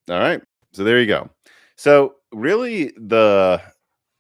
All right. So there you go. So really the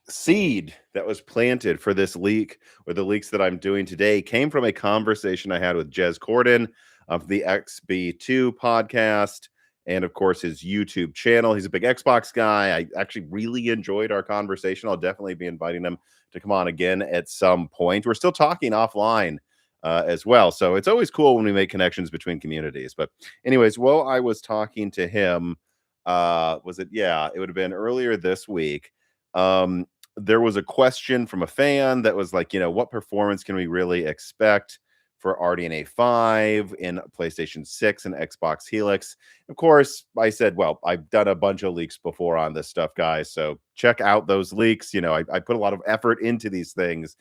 seed that was planted for this leak or the leaks that I'm doing today came from a conversation I had with Jez Corden of the XB2 podcast and of course his YouTube channel. He's a big Xbox guy. I actually really enjoyed our conversation. I'll definitely be inviting him to come on again at some point. We're still talking offline as well. So it's always cool when we make connections between communities. But anyways, while I was talking to him, was it? Yeah, it would have been earlier this week. Um, there was a question from a fan that was like, what performance can we really expect for RDNA 5 in PlayStation 6 and Xbox Helix? Of course, I said, well, I've done a bunch of leaks before on this stuff, guys. So check out those leaks. I put a lot of effort into these things.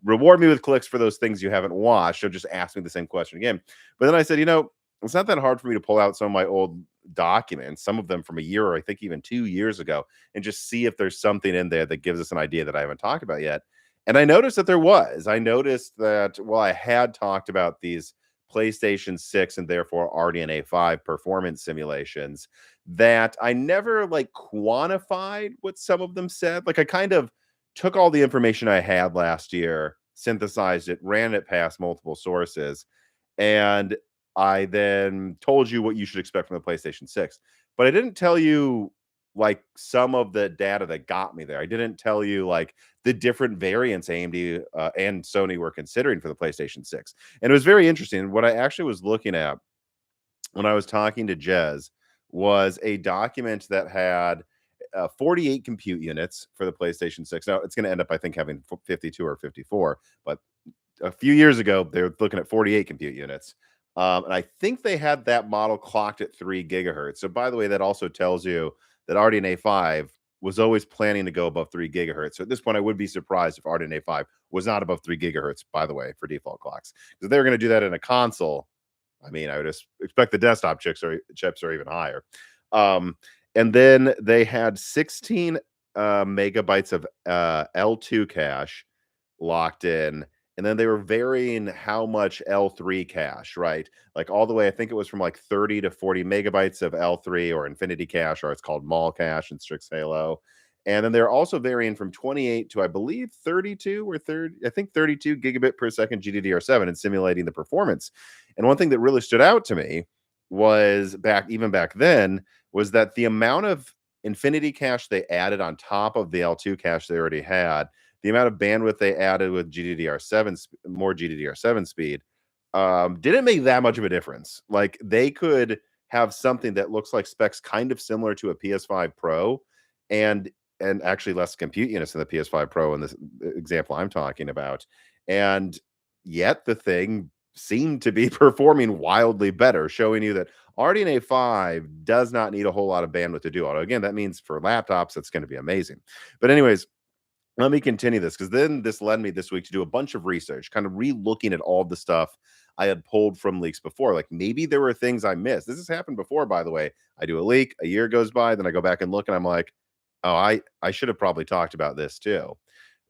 Reward me with clicks for those things you haven't watched. So just ask me the same question again. But then I said, it's not that hard for me to pull out some of my old documents, some of them from a year or I think even 2 years ago, and just see if there's something in there that gives us an idea that I haven't talked about yet. And I noticed that there was. I noticed that, well, I had talked about these PlayStation 6 and therefore RDNA 5 performance simulations that I never like quantified what some of them said. Like I kind of took all the information I had last year, synthesized it, ran it past multiple sources, and I then told you what you should expect from the PlayStation 6. But I didn't tell you like some of the data that got me there. I didn't tell you like the different variants AMD and Sony were considering for the PlayStation 6. And it was very interesting. What I actually was looking at when I was talking to Jez was a document that had 48 compute units for the PlayStation 6. Now it's going to end up, I think, having 52 or 54, but a few years ago they were looking at 48 compute units. And I think they had that model clocked at 3 gigahertz. So, by the way, that also tells you that RDNA 5 was always planning to go above 3 gigahertz. So, at this point, I would be surprised if RDNA 5 was not above 3 gigahertz, by the way, for default clocks. Because if they were going to do that in a console, I mean, I would expect the desktop chips are even higher. Um, and then they had 16 megabytes of L2 cache locked in. And then they were varying how much L3 cache, right? Like all the way, I think it was from like 30 to 40 megabytes of L3 or Infinity cache, or it's called mall cache in Strix Halo. And then they're also varying from 28 to, I believe, 32 or 30, I think 32 gigabit per second GDDR7 and simulating the performance. And one thing that really stood out to me was even back then was that the amount of Infinity cache they added on top of the L2 cache they already had, the amount of bandwidth they added with GDDR7, more GDDR7 speed, didn't make that much of a difference. Like they could have something that looks like specs kind of similar to a PS5 Pro, and actually less compute units than the PS5 Pro in this example I'm talking about, and yet the thing seemed to be performing wildly better, showing you that RDNA 5 does not need a whole lot of bandwidth to do. Although again, that means for laptops, it's going to be amazing. But anyways, let me continue this because then this led me this week to do a bunch of research, kind of re-looking at all the stuff I had pulled from leaks before. Like maybe there were things I missed. This has happened before, by the way. I do a leak, a year goes by, then I go back and look, and I'm like, oh, I should have probably talked about this too,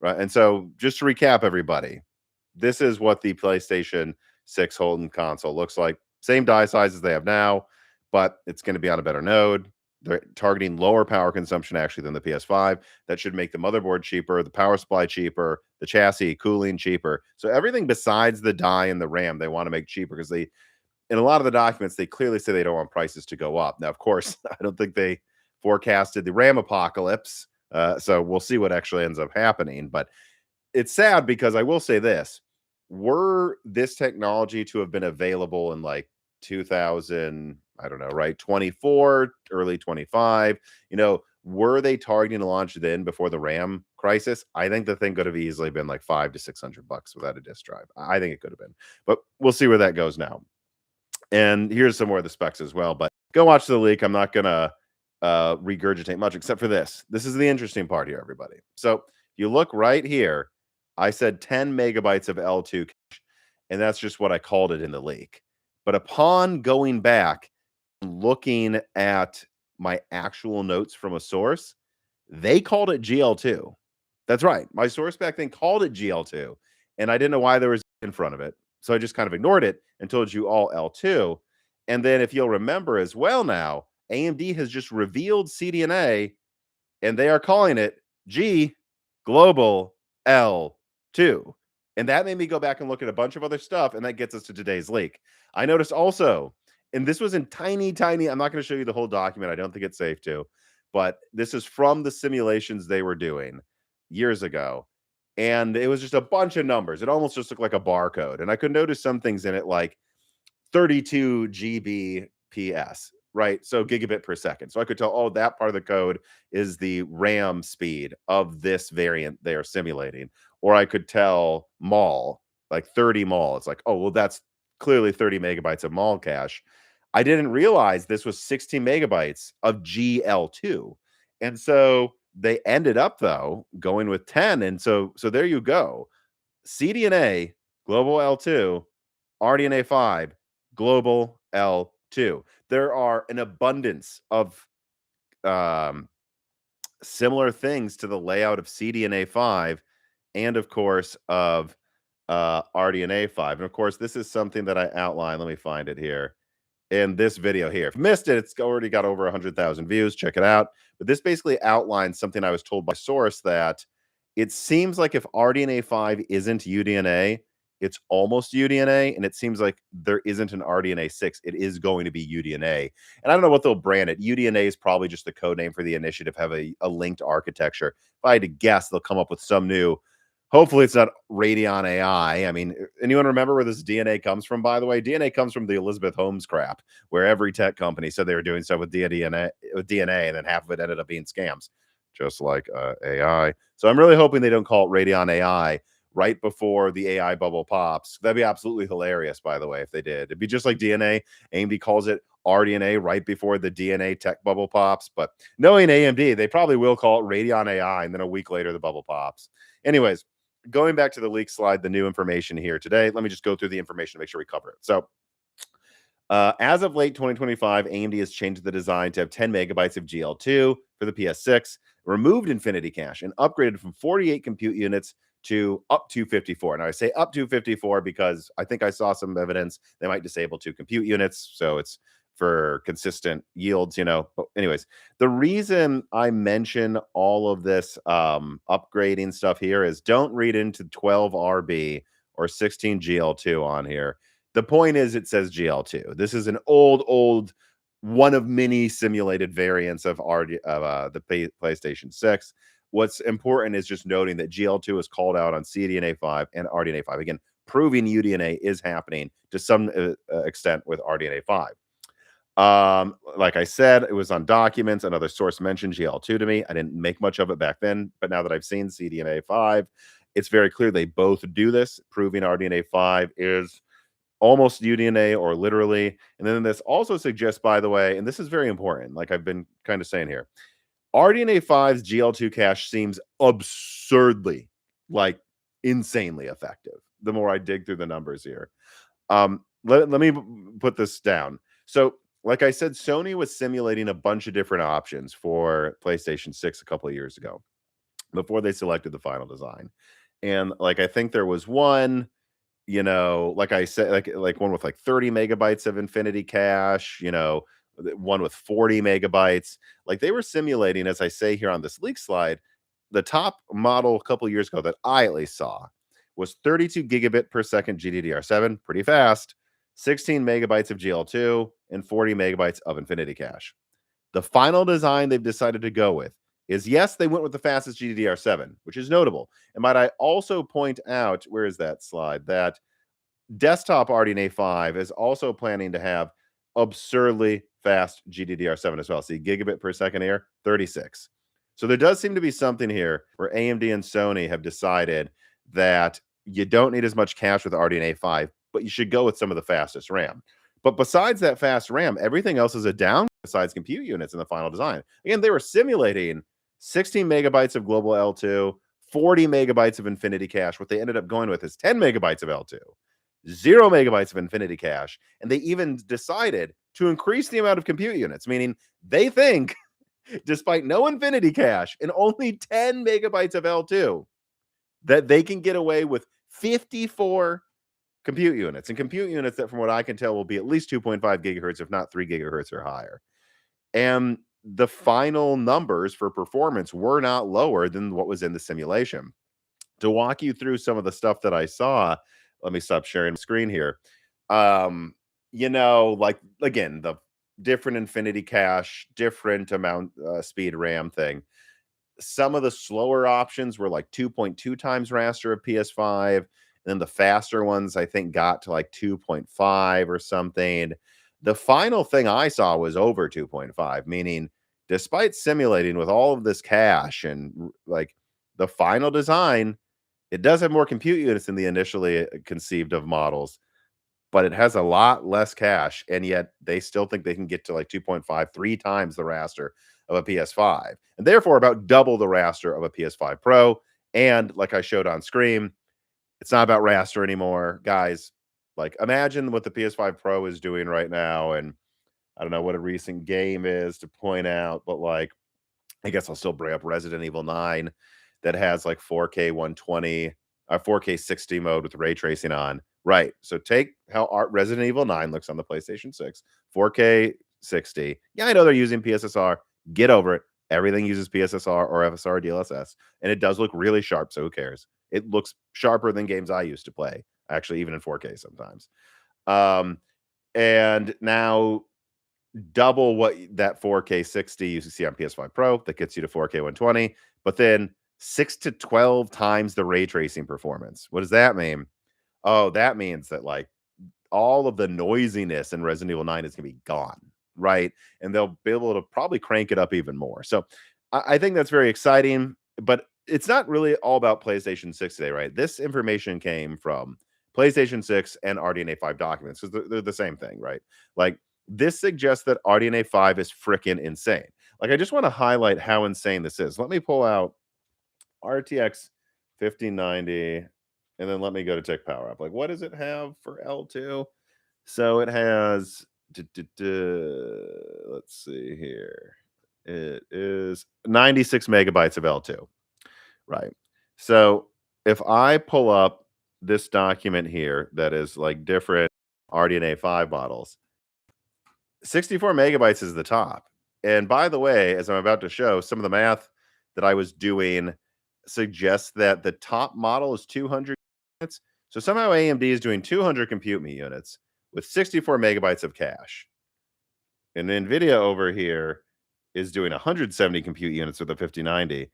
right? And so, just to recap, everybody, this is what the PlayStation 6 Holden console looks like. Same die size as they have now, but it's going to be on a better node. They're targeting lower power consumption actually than the PS5. That should make the motherboard cheaper, the power supply cheaper, the chassis, cooling cheaper. So everything besides the die and the RAM, they want to make cheaper because they, in a lot of the documents, they clearly say they don't want prices to go up. Now, of course, I don't think they forecasted the RAM apocalypse. So we'll see what actually ends up happening. But it's sad because I will say this: were this technology to have been available in like 2000, I don't know, right, 24, early 25, were they targeting to launch then before the RAM crisis? I think the thing could have easily been like $500 to $600 without a disk drive. I think it could have been, but we'll see where that goes now. And here's some more of the specs as well. But go watch the leak. I'm not gonna regurgitate much except for this. This is the interesting part here, everybody. So you look right here. I said 10 megabytes of L2 cache, and that's just what I called it in the leak. But upon going back and looking at my actual notes from a source, they called it GL2. That's right. My source back then called it GL2, and I didn't know why there was in front of it. So I just kind of ignored it and told you all L2. And then if you'll remember as well now, AMD has just revealed CDNA, and they are calling it G Global L2. And that made me go back and look at a bunch of other stuff, and that gets us to today's leak. I noticed also, and this was in tiny, I'm not going to show you the whole document. I don't think it's safe to, but this is from the simulations they were doing years ago. And it was just a bunch of numbers. It almost just looked like a barcode. And I could notice some things in it like 32 Gbps, right? So gigabit per second. So I could tell, oh, that part of the code is the RAM speed of this variant they are simulating. Or I could tell mall, like 30 mall. It's like, oh, well, that's clearly 30 megabytes of mall cache. I didn't realize this was 16 megabytes of GL2. And so they ended up, though, going with 10. And so there you go. CDNA, Global L2, RDNA 5, Global L2. There are an abundance of similar things to the layout of CDNA 5 and, of course, of RDNA 5. And, of course, this is something that I outlined. Let me find it here in this video here. If you missed it, it's already got over 100,000 views. Check it out. But this basically outlines something I was told by source that it seems like if RDNA 5 isn't UDNA, it's almost UDNA, and it seems like there isn't an RDNA 6. It is going to be UDNA. And I don't know what they'll brand it. UDNA is probably just the code name for the initiative, have a linked architecture. If I had to guess, they'll come up with some new. Hopefully it's not Radeon AI. I mean, anyone remember where this DNA comes from, by the way? DNA comes from the Elizabeth Holmes crap, where every tech company said they were doing stuff with DNA, and then half of it ended up being scams, just like AI. So I'm really hoping they don't call it Radeon AI right before the AI bubble pops. That'd be absolutely hilarious, by the way, if they did. It'd be just like DNA. AMD calls it RDNA right before the DNA tech bubble pops. But knowing AMD, they probably will call it Radeon AI, and then a week later, the bubble pops. Anyways, going back to the leak slide, the new information here today, let me just go through the information to make sure we cover it. So as of late 2025, AMD has changed the design to have 10 megabytes of GL2 for the PS6, removed Infinity Cache, and upgraded from 48 compute units to up to 54. Now, I say up to 54 because I think I saw some evidence they might disable 2 compute units, so it's for consistent yields, you know. But anyways, the reason I mention all of this upgrading stuff here is don't read into 12 RB or 16 GL2 on here. The point is it says GL2. This is an old one of many simulated variants of the PlayStation 6. What's important is just noting that GL2 is called out on CDNA 5 and RDNA 5. Again, proving UDNA is happening to some extent with RDNA 5. Like I said, it was on documents. Another source mentioned GL2 to me. I didn't make much of it back then, but now that I've seen CDNA 5, it's very clear they both do this, proving RDNA 5 is almost UDNA or literally. And then this also suggests, by the way, and this is very important, like I've been kind of saying here, RDNA 5's GL2 cache seems absurdly, like insanely effective. The more I dig through the numbers here. Let me put this down. So, like I said, Sony was simulating a bunch of different options for PlayStation 6 a couple of years ago before they selected the final design. And like I think there was one, you know, like I said, like one with like 30 megabytes of Infinity Cache, you know, one with 40 megabytes. Like they were simulating, as I say here on this leak slide, the top model a couple years ago that I at least saw was 32 gigabit per second GDDR7, pretty fast, 16 megabytes of GL2, and 40 megabytes of Infinity Cache. The final design they've decided to go with is, yes, they went with the fastest GDDR7, which is notable. And might I also point out, where is that slide, that desktop RDNA 5 is also planning to have absurdly fast GDDR7 as well. See, gigabit per second here, 36. So there does seem to be something here where AMD and Sony have decided that you don't need as much cache with RDNA 5, but you should go with some of the fastest RAM. But besides that fast RAM, everything else is a down besides compute units in the final design. Again, they were simulating 16 megabytes of global L2, 40 megabytes of Infinity Cache. What they ended up going with is 10 megabytes of L2, 0 megabytes of Infinity Cache. And they even decided to increase the amount of compute units, meaning they think, despite no Infinity Cache and only 10 megabytes of L2, that they can get away with 54 compute units, and compute units that, from what I can tell, will be at least 2.5 gigahertz, if not 3 gigahertz or higher. And the final numbers for performance were not lower than what was in the simulation. To walk you through some of the stuff that I saw, let me stop sharing screen here. Um, like again, the different infinity cache, different amount speed RAM thing. Some of the slower options were like 2.2 times raster of PS5. And then the faster ones, I think, got to like 2.5 or something. The final thing I saw was over 2.5, meaning despite simulating with all of this cache and like the final design, it does have more compute units than the initially conceived of models, but it has a lot less cache, and yet they still think they can get to like 2.5, 3 times the raster of a PS5, and therefore about double the raster of a PS5 Pro. And like I showed on screen, it's not about raster anymore, guys. Like imagine what the PS5 Pro is doing right now, and I don't know what a recent game is to point out, but like I guess I'll still bring up Resident Evil 9 that has like 4K 120, 4K 60 mode with ray tracing on. Right. So take how Resident Evil 9 looks on the PlayStation 6, 4K 60. Yeah, I know they're using PSSR. Get over it. Everything uses PSSR or FSR DLSS, and it does look really sharp. So who cares? It looks sharper than games I used to play, actually, even in 4K sometimes. And now double what that 4K 60 you see on PS5 Pro that gets you to 4K 120, but then 6 to 12 times the ray tracing performance. What does that mean? Oh, that means that like all of the noisiness in Resident Evil 9 is going to be gone, right? And they'll be able to probably crank it up even more. So I think that's very exciting, but it's not really all about PlayStation 6 today, right? This information came from PlayStation 6 and RDNA 5 documents because they're the same thing, right? Like this suggests that RDNA 5 is freaking insane. Like I just want to highlight how insane this is. Let me pull out RTX 5090 and then let me go to Tech Power Up. Like what does it have for L2? So it has, let's see here. It is 96 megabytes of L2, right? So if I pull up this document here that is like different RDNA 5 models, 64 megabytes is the top. And by the way, as I'm about to show, some of the math that I was doing suggests that the top model is 200 units. So somehow AMD is doing 200 compute me units with 64 megabytes of cache. And Nvidia over here is doing 170 compute units with a 5090.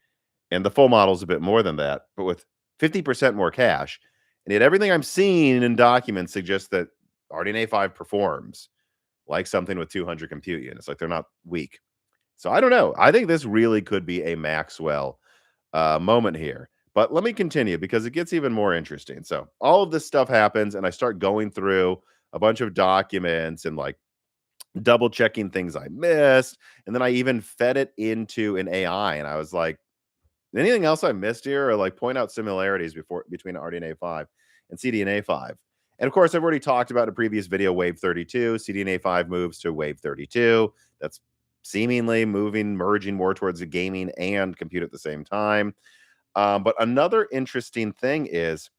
And the full model is a bit more than that, but with 50% more cache. And yet everything I'm seeing in documents suggests that RDNA 5 performs like something with 200 compute units. Like they're not weak. So I don't know. I think this really could be a Maxwell moment here. But let me continue because it gets even more interesting. So all of this stuff happens, and I start going through a bunch of documents and like double checking things I missed. And then I even fed it into an AI, and I was like, anything else I missed here, or like point out similarities between RDNA 5 and CDNA 5. And of course, I've already talked about in a previous video, Wave 32. CDNA 5 moves to Wave 32. That's seemingly merging more towards the gaming and compute at the same time. But another interesting thing is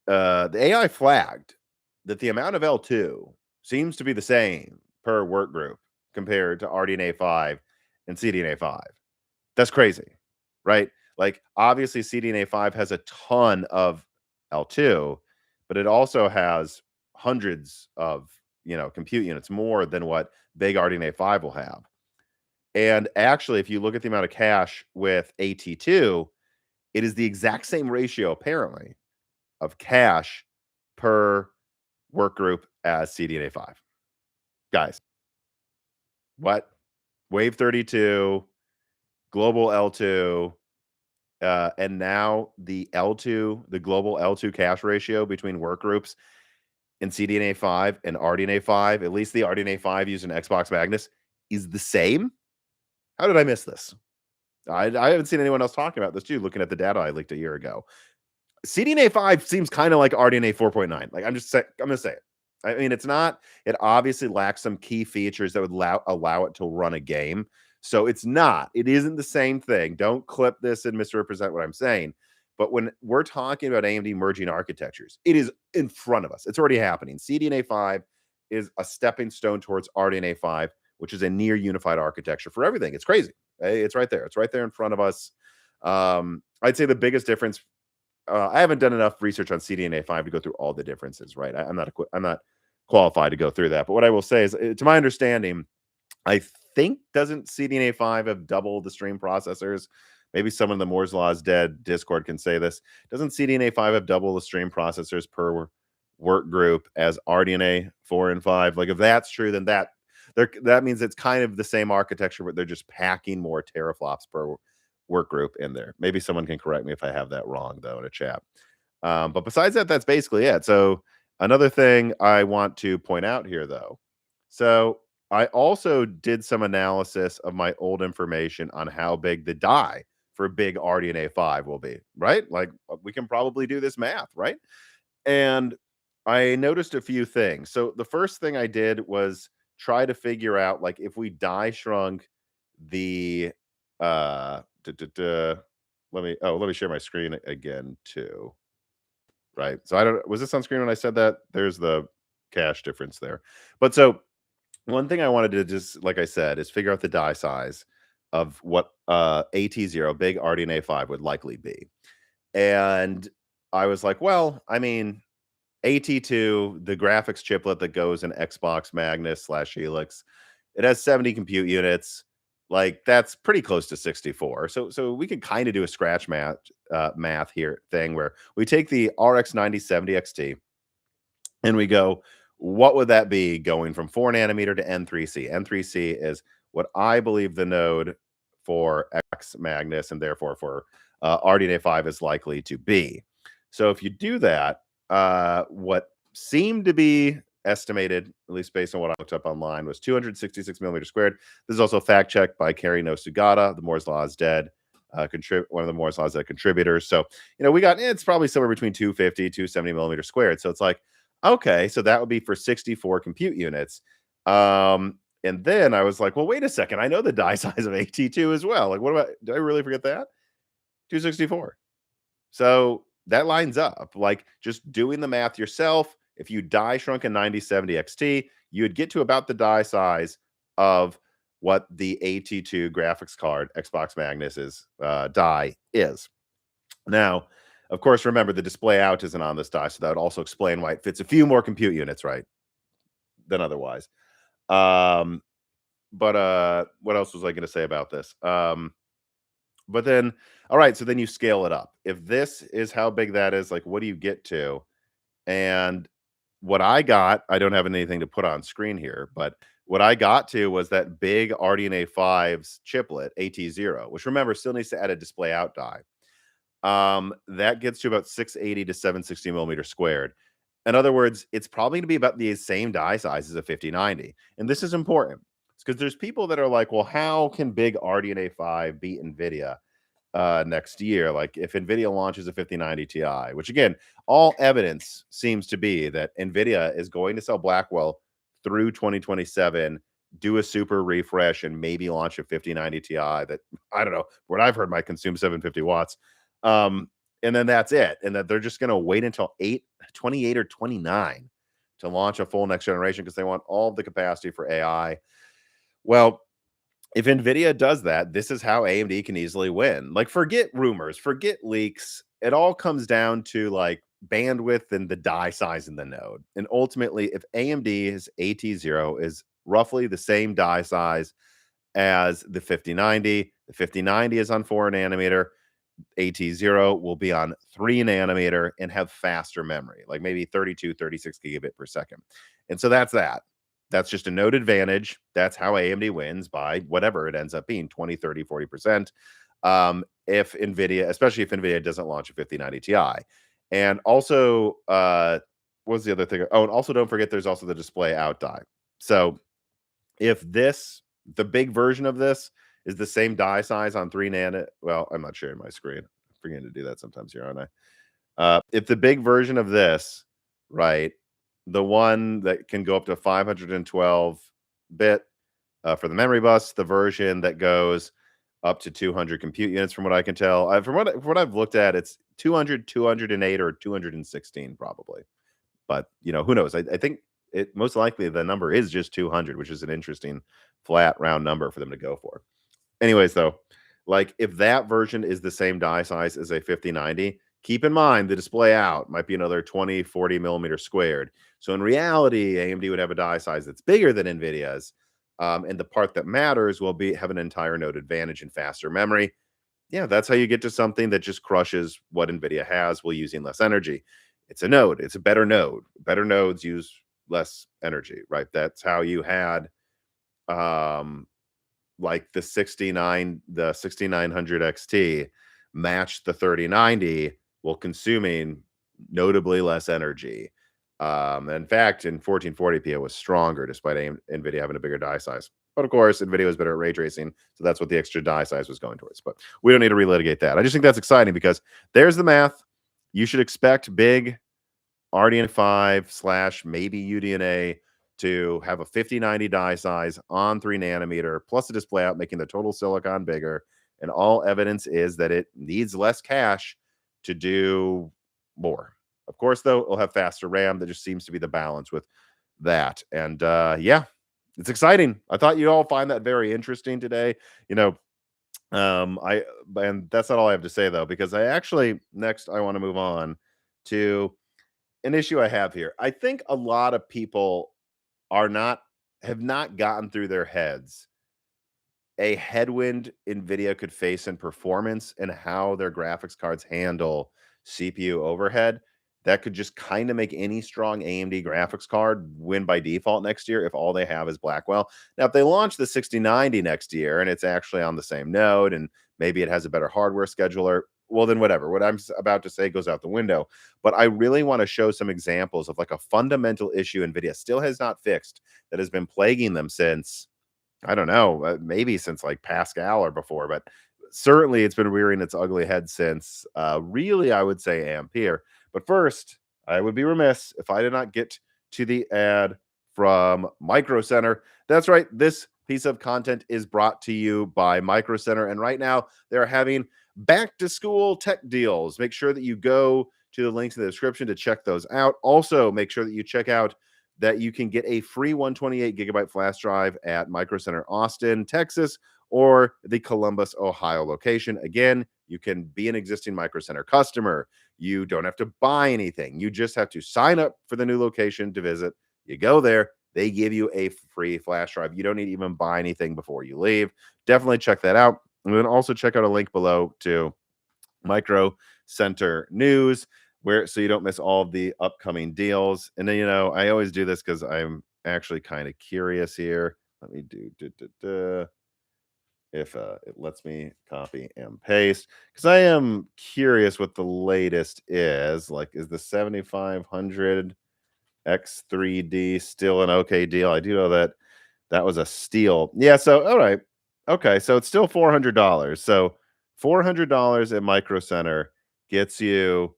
the AI flagged that the amount of L2 seems to be the same per work group compared to RDNA 5 and CDNA 5. That's crazy, right? Like, obviously, CDNA 5 has a ton of L2, but it also has hundreds of, compute units more than what big RDNA 5 will have. And actually, if you look at the amount of cache with AT2, it is the exact same ratio, apparently, of cache per work group as CDNA 5. Guys, what? Wave 32, global L2, and now the global L2 cache ratio between work groups in CDNA 5 and RDNA 5, at least the RDNA 5 using Xbox Magnus, is the same. How did I miss this? I haven't seen anyone else talking about this too, looking at the data I leaked a year ago. CDNA 5 seems kind of like RDNA 4.9. Like I'm gonna say it. I mean, it's not. It obviously lacks some key features that would allow it to run a game. So it's not. It isn't the same thing. Don't clip this and misrepresent what I'm saying. But when we're talking about AMD merging architectures, it is in front of us. It's already happening. CDNA 5 is a stepping stone towards RDNA 5 which is a near unified architecture for everything. It's crazy. It's right there. It's right there in front of us. I'd say the biggest difference. I haven't done enough research on CDNA 5 to go through all the differences. Right, I'm not qualified to go through that. But what I will say is, to my understanding, I think doesn't CDNA 5 have double the stream processors? Maybe someone in the Moore's Law is Dead Discord can say this. Doesn't CDNA 5 have double the stream processors per work group as RDNA 4 and 5? Like, if that's true, then that means it's kind of the same architecture, but they're just packing more teraflops per work group in there. Maybe someone can correct me if I have that wrong, though, in a chat. But besides that, that's basically it. So another thing I want to point out here, though. So I also did some analysis of my old information on how big the die for big RDNA 5 will be, right? Like, we can probably do this math, right? And I noticed a few things. So the first thing I did was try to figure out, like, if we die shrunk the let me share my screen again too. Right. So I don't, was this on screen when I said that? There's the cache difference there. But so one thing I wanted to just, like I said, is figure out the die size of what AT0 big RDNA 5 would likely be. And I was like, well, I mean, AT2, the graphics chiplet that goes in Xbox Magnus / Helix, it has 70 compute units. Like, that's pretty close to 64. So we can kind of do a scratch math here thing where we take the RX 9070 XT and we go, what would that be going from 4 nanometer to N3C? N3C is what I believe the node for X Magnus and therefore for RDNA 5 is likely to be. So if you do that, what seemed to be estimated, at least based on what I looked up online, was 266 millimeters squared. This is also fact checked by Kerry No Sugata. The Moore's Law is Dead, one of the Moore's Law's contributors. So, we got, it's probably somewhere between 250, 270 millimeters squared. So it's like, okay, so that would be for 64 compute units. And then I was like, well, wait a second. I know the die size of AT2 as well. Like, what about, did I really forget that? 264. So that lines up. Like, just doing the math yourself, if you die shrunk a 9070 XT, you'd get to about the die size of what the AT2 graphics card Xbox Magnus's die is. Now, of course, remember the display out isn't on this die, so that would also explain why it fits a few more compute units, right, than otherwise. But what else was I going to say about this? But then, all right, so then you scale it up. If this is how big that is, like, what do you get to? And what I got, I don't have anything to put on screen here, but what I got to was that big RDNA 5's chiplet, AT0, which, remember, still needs to add a display out die. That gets to about 680 to 760 millimeters squared. In other words, it's probably going to be about the same die size as a 5090. And this is important because there's people that are like, well, how can big RDNA 5 beat NVIDIA next year? Like, if NVIDIA launches a 5090 Ti, which, again, all evidence seems to be that NVIDIA is going to sell Blackwell through 2027, do a super refresh, and maybe launch a 5090 Ti that, I don't know, what I've heard might consume 750 watts. And then that's it. And that they're just going to wait until 28 or 29 to launch a full next generation because they want all the capacity for AI. Well, if NVIDIA does that, this is how AMD can easily win. Like, forget rumors, forget leaks. It all comes down to, like, bandwidth and the die size in the node. And ultimately, if AMD's AT0 is roughly the same die size as the 5090 is on 4 nanometer, AT0 will be on 3 nanometer and have faster memory, like maybe 32, 36 gigabit per second. And so that's that. That's just a node advantage. That's how AMD wins by whatever it ends up being, 20, 30, 40%. If NVIDIA, especially if NVIDIA doesn't launch a 5090 Ti. And also, what's the other thing? Oh, and also don't forget there's also the display out die. So if the big version of this is the same die size on 3 nano, well, I'm not sharing my screen. I'm forgetting to do that sometimes here, aren't I? If the big version of this, right, the one that can go up to 512 bit for the memory bus, the version that goes up to 200 compute units, from what I can tell, from what I've looked at, it's 200, 208, or 216 probably. But who knows? I think it most likely the number is just 200, which is an interesting flat round number for them to go for. Anyways, though, like if that version is the same die size as a 5090, keep in mind the display out might be another 20, 40 millimeter squared. So in reality, AMD would have a die size that's bigger than NVIDIA's. And the part that matters will be have an entire node advantage in faster memory. Yeah, that's how you get to something that just crushes what NVIDIA has while using less energy. It's a node. It's a better node. Better nodes use less energy, right? That's how you had um like the 6900 XT matched the 3090 while consuming notably less energy. In fact, in 1440p, it was stronger despite NVIDIA having a bigger die size. But of course, NVIDIA was better at ray tracing, so that's what the extra die size was going towards. But we don't need to relitigate that. I just think that's exciting because there's the math. You should expect big RDNA 5 slash maybe UDNA to have a 5090 die size on 3 nanometer plus a display out, making the total silicon bigger. And all evidence is that it needs less cache to do more. Of course, though, it'll have faster RAM. That just seems to be the balance with that. And yeah, it's exciting. I thought you all find that very interesting today. You know, and that's not all I have to say though, because I actually next I want to move on to an issue I have here. I think a lot of people are not have not gotten through their heads a headwind Nvidia could face in performance and how their graphics cards handle CPU overhead. That could just kind of make any strong AMD graphics card win by default next year if all they have is Blackwell. Now, if they launch the 6090 next year and it's actually on the same node and maybe it has a better hardware scheduler, well, then whatever. What I'm about to say goes out the window. But I really want to show some examples of like a fundamental issue NVIDIA still has not fixed that has been plaguing them since, I don't know, maybe since like Pascal or before, but certainly it's been rearing its ugly head since really, I would say Ampere. But first, I would be remiss if I did not get to the ad from Micro Center. That's right. This piece of content is brought to you by Micro Center. And right now they're having back to school tech deals. Make sure that you go to the links in the description to check those out. Also, make sure that you check out that you can get a free 128 gigabyte flash drive at Micro Center Austin, Texas, or the Columbus, Ohio location. Again, you can be an existing Micro Center customer. You don't have to buy anything. You just have to sign up for the new location to visit. You go there, they give you a free flash drive. You don't need to even buy anything before you leave. Definitely check that out. And then also check out a link below to Micro Center News, where so you don't miss all of the upcoming deals. And then, you know, I always do this because I'm actually kind of curious here. Let me do if it lets me copy and paste, because I am curious what the latest is. Like, is the 7500 X3D still an okay deal? I do know that that was a steal. Yeah, so all right. Okay, so it's still $400. So $400 at Micro Center gets you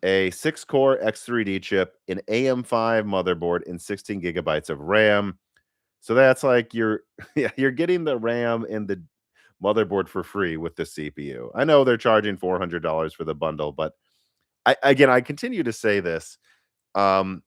a 6-core X3D chip, an AM5 motherboard, and 16 gigabytes of RAM. So that's like you're yeah, you're getting the RAM and the motherboard for free with the CPU. I know they're charging $400 for the bundle, but I continue to say this. Um,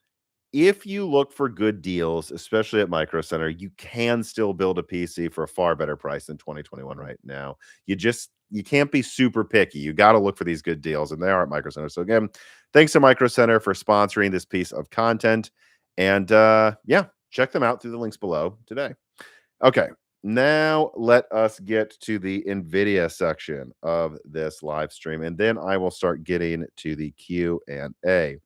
if you look for good deals, especially at Micro Center, you can still build a PC for a far better price than 2021 right now. You can't be super picky. You got to look for these good deals, and they are at Micro Center. So again, thanks to Micro Center for sponsoring this piece of content. And yeah, check them out through the links below today. Okay, now let us get to the NVIDIA section of this live stream, and then I will start getting to the Q&A.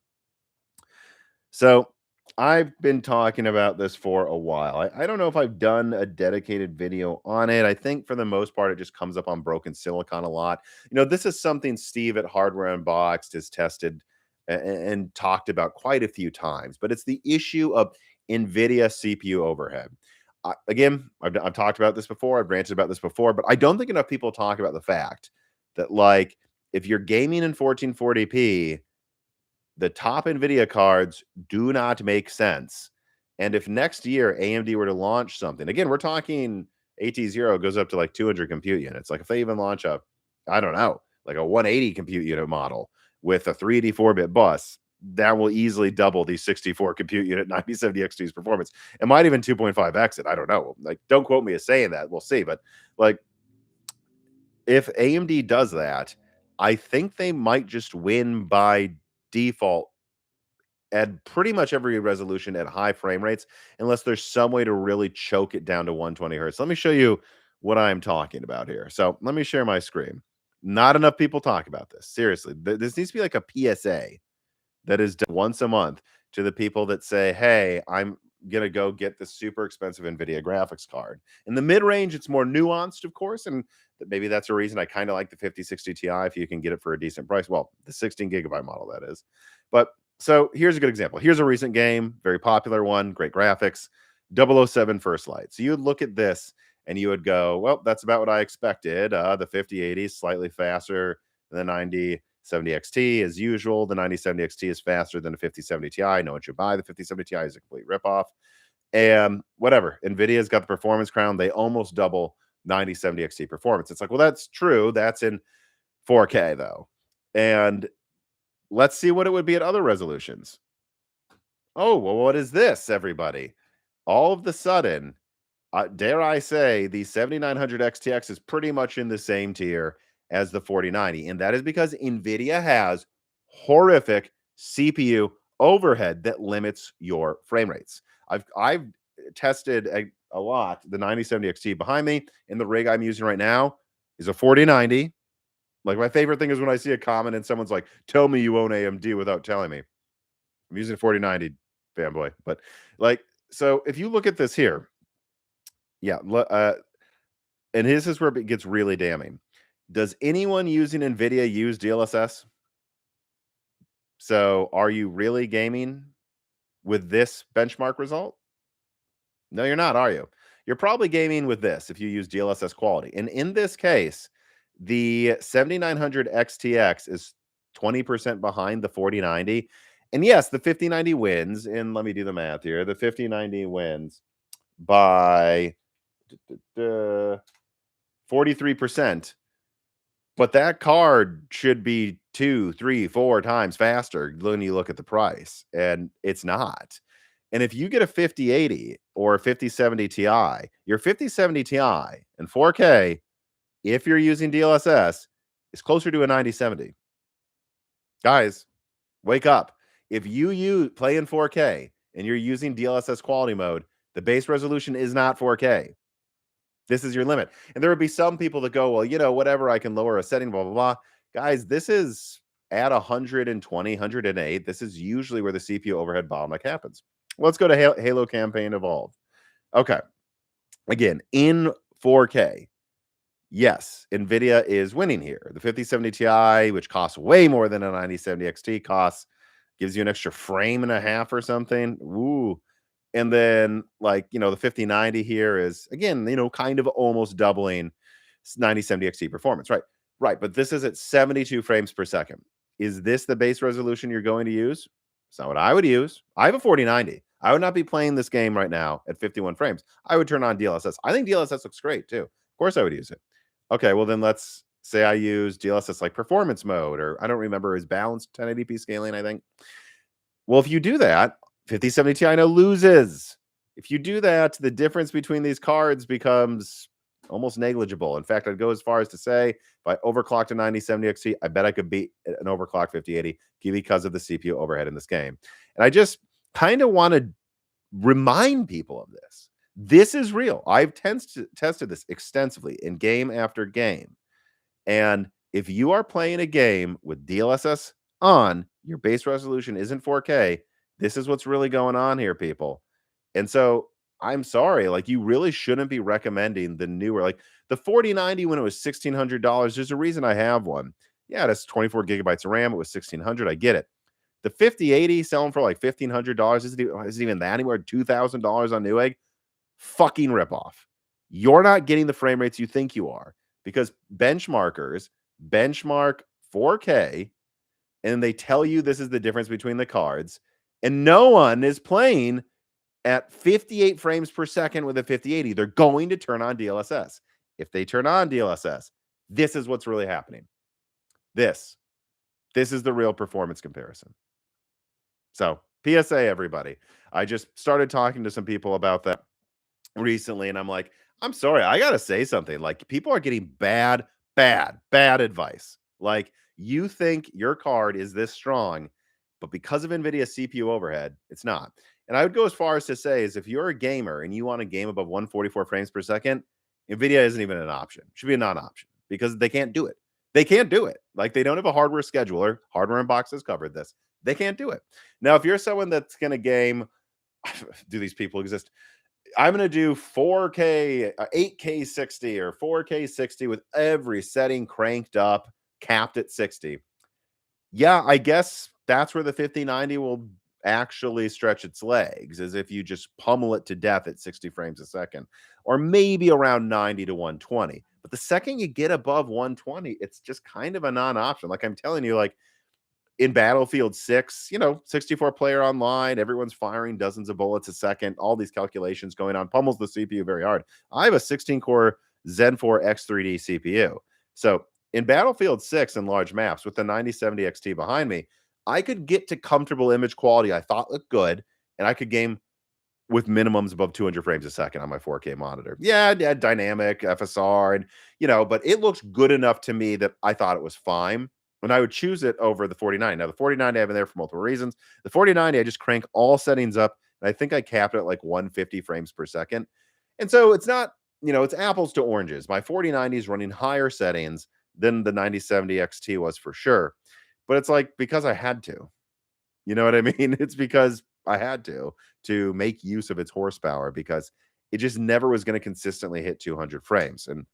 So I've been talking about this for a while. I don't know if I've done a dedicated video on it. I think for the most part, it just comes up on Broken Silicon a lot. You know, this is something Steve at Hardware Unboxed has tested and talked about quite a few times, but it's the issue of NVIDIA CPU overhead. Again, I've talked about this before. I've ranted about this before, but I don't think enough people talk about the fact that, like, if you're gaming in 1440p, the top NVIDIA cards do not make sense. And if next year AMD were to launch something, again, we're talking AT0 goes up to like 200 compute units. Like if they even launch a, I don't know, like a 180 compute unit model with a 384-bit bus, that will easily double the 64 compute unit 9070 XT's performance. It might even 2.5x it. I don't know. Like, don't quote me as saying that. We'll see. But like, if AMD does that, I think they might just win by default at pretty much every resolution at high frame rates, unless there's some way to really choke it down to 120 hertz. Let me show you what I'm talking about here. So let me share my screen. Not enough people talk about this. Seriously, this needs to be like a PSA that is done once a month to the people that say, hey, I'm going to go get the super expensive NVIDIA graphics card. In the mid-range, it's more nuanced, of course, and maybe that's a reason I kind of like the 5060 Ti if you can get it for a decent price. Well, the 16 gigabyte model, that is. But so here's a good example. Here's a recent game, very popular one, great graphics, 007 First Light. So you would look at this and you would go, well, that's about what I expected. The 5080 is slightly faster than the 9070 XT as usual. The 9070 XT is faster than the 5070 Ti. No one should buy the 5070 Ti. Is a complete ripoff. And whatever, Nvidia's got the performance crown. They almost double 9070 XT performance. It's like, well, that's true. That's in 4K though. And let's see what it would be at other resolutions. Oh, well, what is this, everybody? All of the sudden, dare I say, the 7900 XTX is pretty much in the same tier as the 4090. And that is because NVIDIA has horrific CPU overhead that limits your frame rates. I've tested a lot the 9070 XT behind me, and the rig I'm using right now is a 4090. Like, my favorite thing is when I see a comment and someone's like, tell me you own AMD without telling me. I'm using 4090, fanboy. But like, so if you look at this here, yeah, and this is where it gets really damning. Does anyone using NVIDIA use DLSS? So are you really gaming with this benchmark result? No, you're not, are you? You're probably gaming with this if you use DLSS quality. And in this case, the 7900 XTX is 20% behind the 4090. And yes, the 5090 wins. And let me do the math here. The 5090 wins by 43%. But that card should be 2, 3, 4 times faster when you look at the price. And it's not. And if you get a 5080 or a 5070 Ti, your 5070 Ti in 4K, if you're using DLSS, is closer to a 9070. Guys, wake up. If you play in 4K and you're using DLSS quality mode, the base resolution is not 4K. This is your limit. And there would be some people that go, well, you know, whatever, I can lower a setting, blah, blah, blah. Guys, this is at 120, 108. This is usually where the CPU overhead bottleneck happens. Let's go to Halo Campaign Evolve. Okay. Again, in 4K, yes, NVIDIA is winning here. The 5070 Ti, which costs way more than a 9070 XT, gives you an extra frame and a half or something. Ooh. And then, like, you know, the 5090 here is, again, you know, kind of almost doubling 9070 XT performance. Right. Right. But this is at 72 frames per second. Is this the base resolution you're going to use? It's not what I would use. I have a 4090. I would not be playing this game right now at 51 frames. I would turn on DLSS. I think DLSS looks great too. Of course I would use it. Okay, well then let's say I use DLSS like performance mode, or I don't remember, is balanced 1080p scaling, I think. Well, if you do that, 5070 Ti loses. If you do that, the difference between these cards becomes almost negligible. In fact, I'd go as far as to say, if I overclocked a 9070 XT, I bet I could beat an overclocked 5080 because of the CPU overhead in this game. And I just kind of want to remind people of this. This is real. I've tested this extensively in game after game. And if you are playing a game with DLSS on, your base resolution isn't 4K, this is what's really going on here, people. And so I'm sorry, like, you really shouldn't be recommending the newer, like the 4090 when it was $1,600. There's a reason I have one. Yeah, that's 24 gigabytes of RAM. It was $1,600. I get it. The 5080 selling for like $1,500 isn't even that anymore. $2,000 on Newegg. Fucking ripoff. You're not getting the frame rates you think you are, because benchmarkers benchmark 4K and they tell you this is the difference between the cards, and no one is playing at 58 frames per second with a 5080. They're going to turn on DLSS. If they turn on DLSS, this is what's really happening. This is the real performance comparison. So, PSA, everybody. I just started talking to some people about that recently, and I'm like, I'm sorry, I gotta say something. Like, people are getting bad advice. Like, you think your card is this strong, but because of NVIDIA's CPU overhead, it's not. And I would go as far as to say is if you're a gamer and you want a game above 144 frames per second, NVIDIA isn't even an option. Should be a non-option because they can't do it. They can't do it. Like, they don't have a hardware scheduler. Hardware Unboxed has covered this. They can't do it. Now, if you're someone that's gonna game, do these people exist? I'm gonna do 4K, 8K 60 or 4K 60 with every setting cranked up, capped at 60. Yeah, I guess that's where the 5090 will actually stretch its legs, is if you just pummel it to death at 60 frames a second, or maybe around 90 to 120. But the second you get above 120, it's just kind of a non-option. Like I'm telling you, like in Battlefield 6, 64 player online, everyone's firing dozens of bullets a second, all these calculations going on, pummels the CPU very hard. I have a 16 core Zen 4 X3D CPU. So in Battlefield 6 and large maps with the 9070 XT behind me, I could get to comfortable image quality I thought looked good, and I could game with minimums above 200 frames a second on my 4K monitor. Yeah, dynamic FSR, and but it looks good enough to me that I thought it was fine. And I would choose it over the 49. Now, the 49 I have in there for multiple reasons. The 49, I just crank all settings up, and I think I capped it at like 150 frames per second. And so it's not, it's apples to oranges. My 4090 is running higher settings than the 9070 XT was for sure. But it's like because I had to. You know what I mean? It's because I had to make use of its horsepower because it just never was going to consistently hit 200 frames. And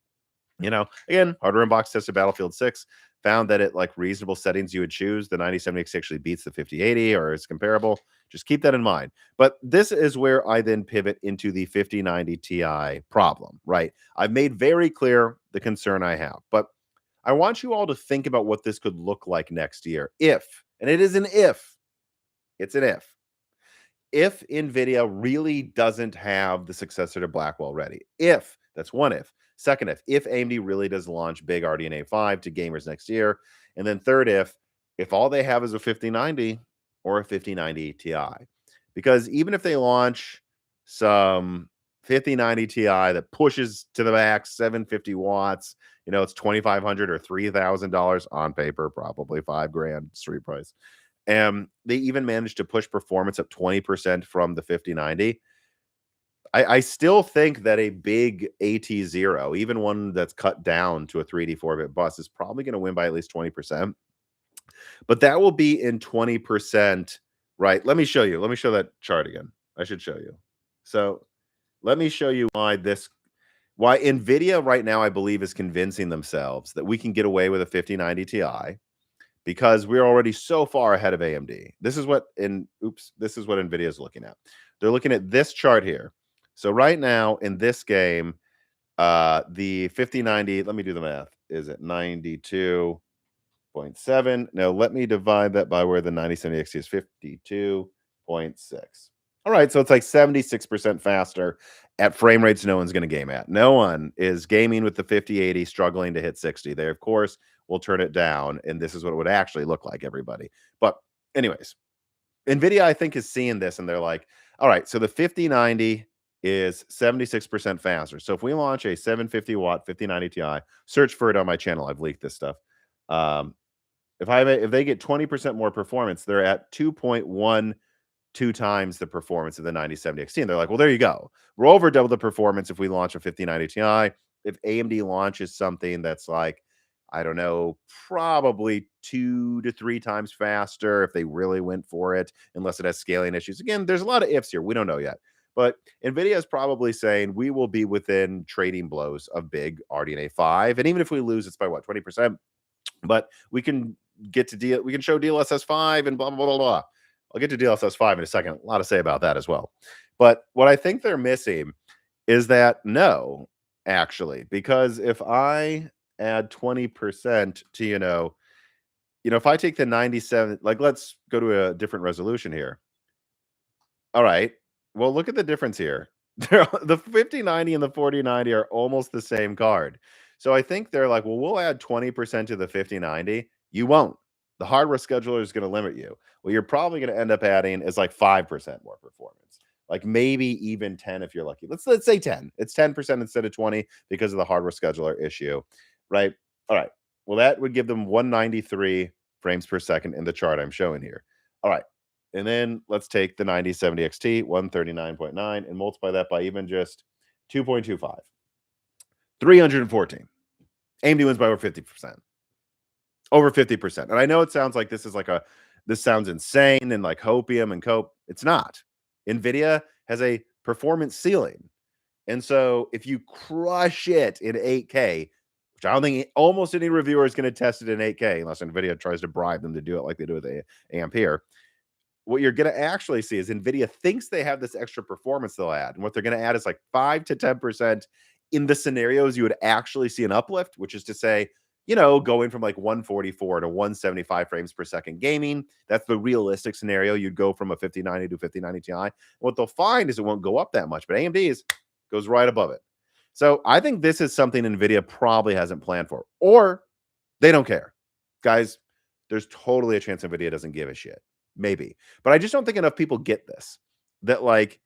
again, Hardware Unboxed tested Battlefield 6, found that at like reasonable settings you would choose, the 9070 actually beats the 5080 or is comparable. Just keep that in mind. But this is where I then pivot into the 5090 Ti problem, right? I've made very clear the concern I have, but I want you all to think about what this could look like next year if, and it is an if, it's an if Nvidia really doesn't have the successor to Blackwell ready. If, that's one if. Second if AMD really does launch big RDNA 5 to gamers next year. And then third if all they have is a 5090 or a 5090 Ti. Because even if they launch some 5090 Ti that pushes to the max 750 watts, it's 2,500 or $3,000 on paper, probably $5,000 street price. And they even managed to push performance up 20% from the 5090. I still think that a big AT0, even one that's cut down to a 3D 4-bit bus, is probably going to win by at least 20%. But that will be in 20%, right? Let me show you. Let me show that chart again. I should show you. So let me show you why NVIDIA right now, I believe, is convincing themselves that we can get away with a 5090 Ti because we're already so far ahead of AMD. This is what NVIDIA is looking at. They're looking at this chart here. So right now in this game, the 5090, let me do the math, is at 92.7. Now let me divide that by where the 9070 XT is, 52.6. All right, so it's like 76% faster at frame rates no one's going to game at. No one is gaming with the 5080 struggling to hit 60. They, of course, will turn it down, and this is what it would actually look like, everybody. But anyways, NVIDIA, I think, is seeing this, and they're like, all right, so the 5090 is 76% faster. So if we launch a 750-watt 5090 Ti, search for it on my channel. I've leaked this stuff. If they get 20% more performance, they're at 2.12 times the performance of the 9070 XT. And they're like, well, there you go. We're over double the performance if we launch a 5090 Ti. If AMD launches something that's like, I don't know, probably 2 to 3 times faster if they really went for it, unless it has scaling issues. Again, there's a lot of ifs here. We don't know yet. But NVIDIA is probably saying we will be within trading blows of big RDNA 5. And even if we lose, it's by what, 20%? But we can we can show DLSS 5 and blah, blah, blah, blah. I'll get to DLSS 5 in a second. A lot to say about that as well. But what I think they're missing is that no, actually, because if I add 20% to, if I take the 97, like let's go to a different resolution here. All right. Well, look at the difference here. The 5090 and the 4090 are almost the same card. So I think they're like, well, we'll add 20% to the 5090. You won't. The hardware scheduler is going to limit you. What you're probably going to end up adding is like 5% more performance, like maybe even 10 if you're lucky. Let's say 10. It's 10% instead of 20 because of the hardware scheduler issue, right? All right. Well, that would give them 193 frames per second in the chart I'm showing here. All right. And then let's take the 9070 XT, 139.9, and multiply that by even just 2.25. 314. AMD wins by over 50%. Over 50%. And I know it sounds like this sounds insane and like hopium and cope. It's not. Nvidia has a performance ceiling. And so if you crush it in 8K, which I don't think almost any reviewer is going to test it in 8K unless Nvidia tries to bribe them to do it like they do with Ampere. What you're going to actually see is Nvidia thinks they have this extra performance they'll add. And what they're going to add is like 5 to 10% in the scenarios you would actually see an uplift, which is to say, going from like 144 to 175 frames per second gaming. That's the realistic scenario. You'd go from a 5090 to 5090 Ti. What they'll find is it won't go up that much, but AMD's goes right above it. So I think this is something Nvidia probably hasn't planned for, or they don't care. Guys, there's totally a chance Nvidia doesn't give a shit. Maybe. But I just don't think enough people get this. That like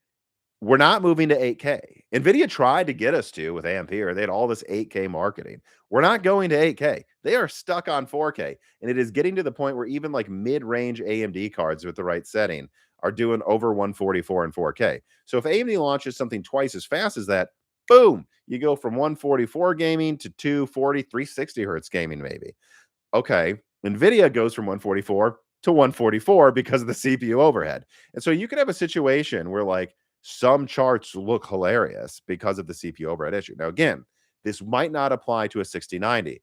we're not moving to 8K. Nvidia tried to get us to with Ampere. They had all this 8K marketing. We're not going to 8K. They are stuck on 4K. And it is getting to the point where even like mid-range AMD cards with the right setting are doing over 144 and 4K. So if AMD launches something twice as fast as that, boom, you go from 144 gaming to 240, 360 hertz gaming maybe. Okay, Nvidia goes from 144 to 144 because of the CPU overhead. And so you could have a situation where like some charts look hilarious because of the CPU overhead issue. Now, again, this might not apply to a 6090.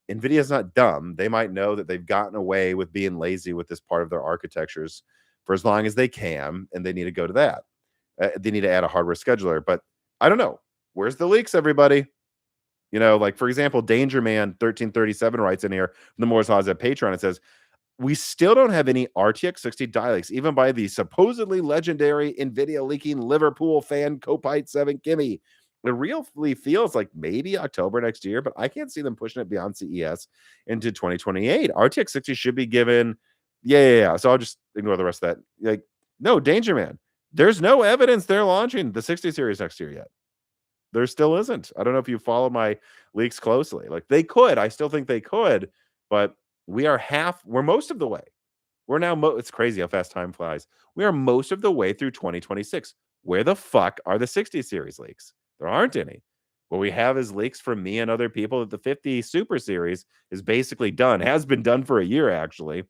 Nvidia's not dumb. They might know that they've gotten away with being lazy with this part of their architectures for as long as they can, and they need to go to that. They need to add a hardware scheduler, but I don't know. Where's the leaks, everybody? Like for example, Danger Man 1337 writes in here from the Moore's Laws at Patreon. It says, we still don't have any RTX 60 die leaks, even by the supposedly legendary Nvidia leaking Liverpool fan Copite 7 Gimme. It really feels like maybe October next year, but I can't see them pushing it beyond CES into 2028. RTX 60 should be given. Yeah. So I'll just ignore the rest of that. Like, no, Danger Man. There's no evidence they're launching the 60 series next year yet. There still isn't. I don't know if you follow my leaks closely. Like they could. I still think they could, but we're most of the way. We're now, it's crazy how fast time flies. We are most of the way through 2026. Where the fuck are the 60 series leaks? There aren't any. What we have is leaks from me and other people that the 50 Super Series is basically done, has been done for a year actually.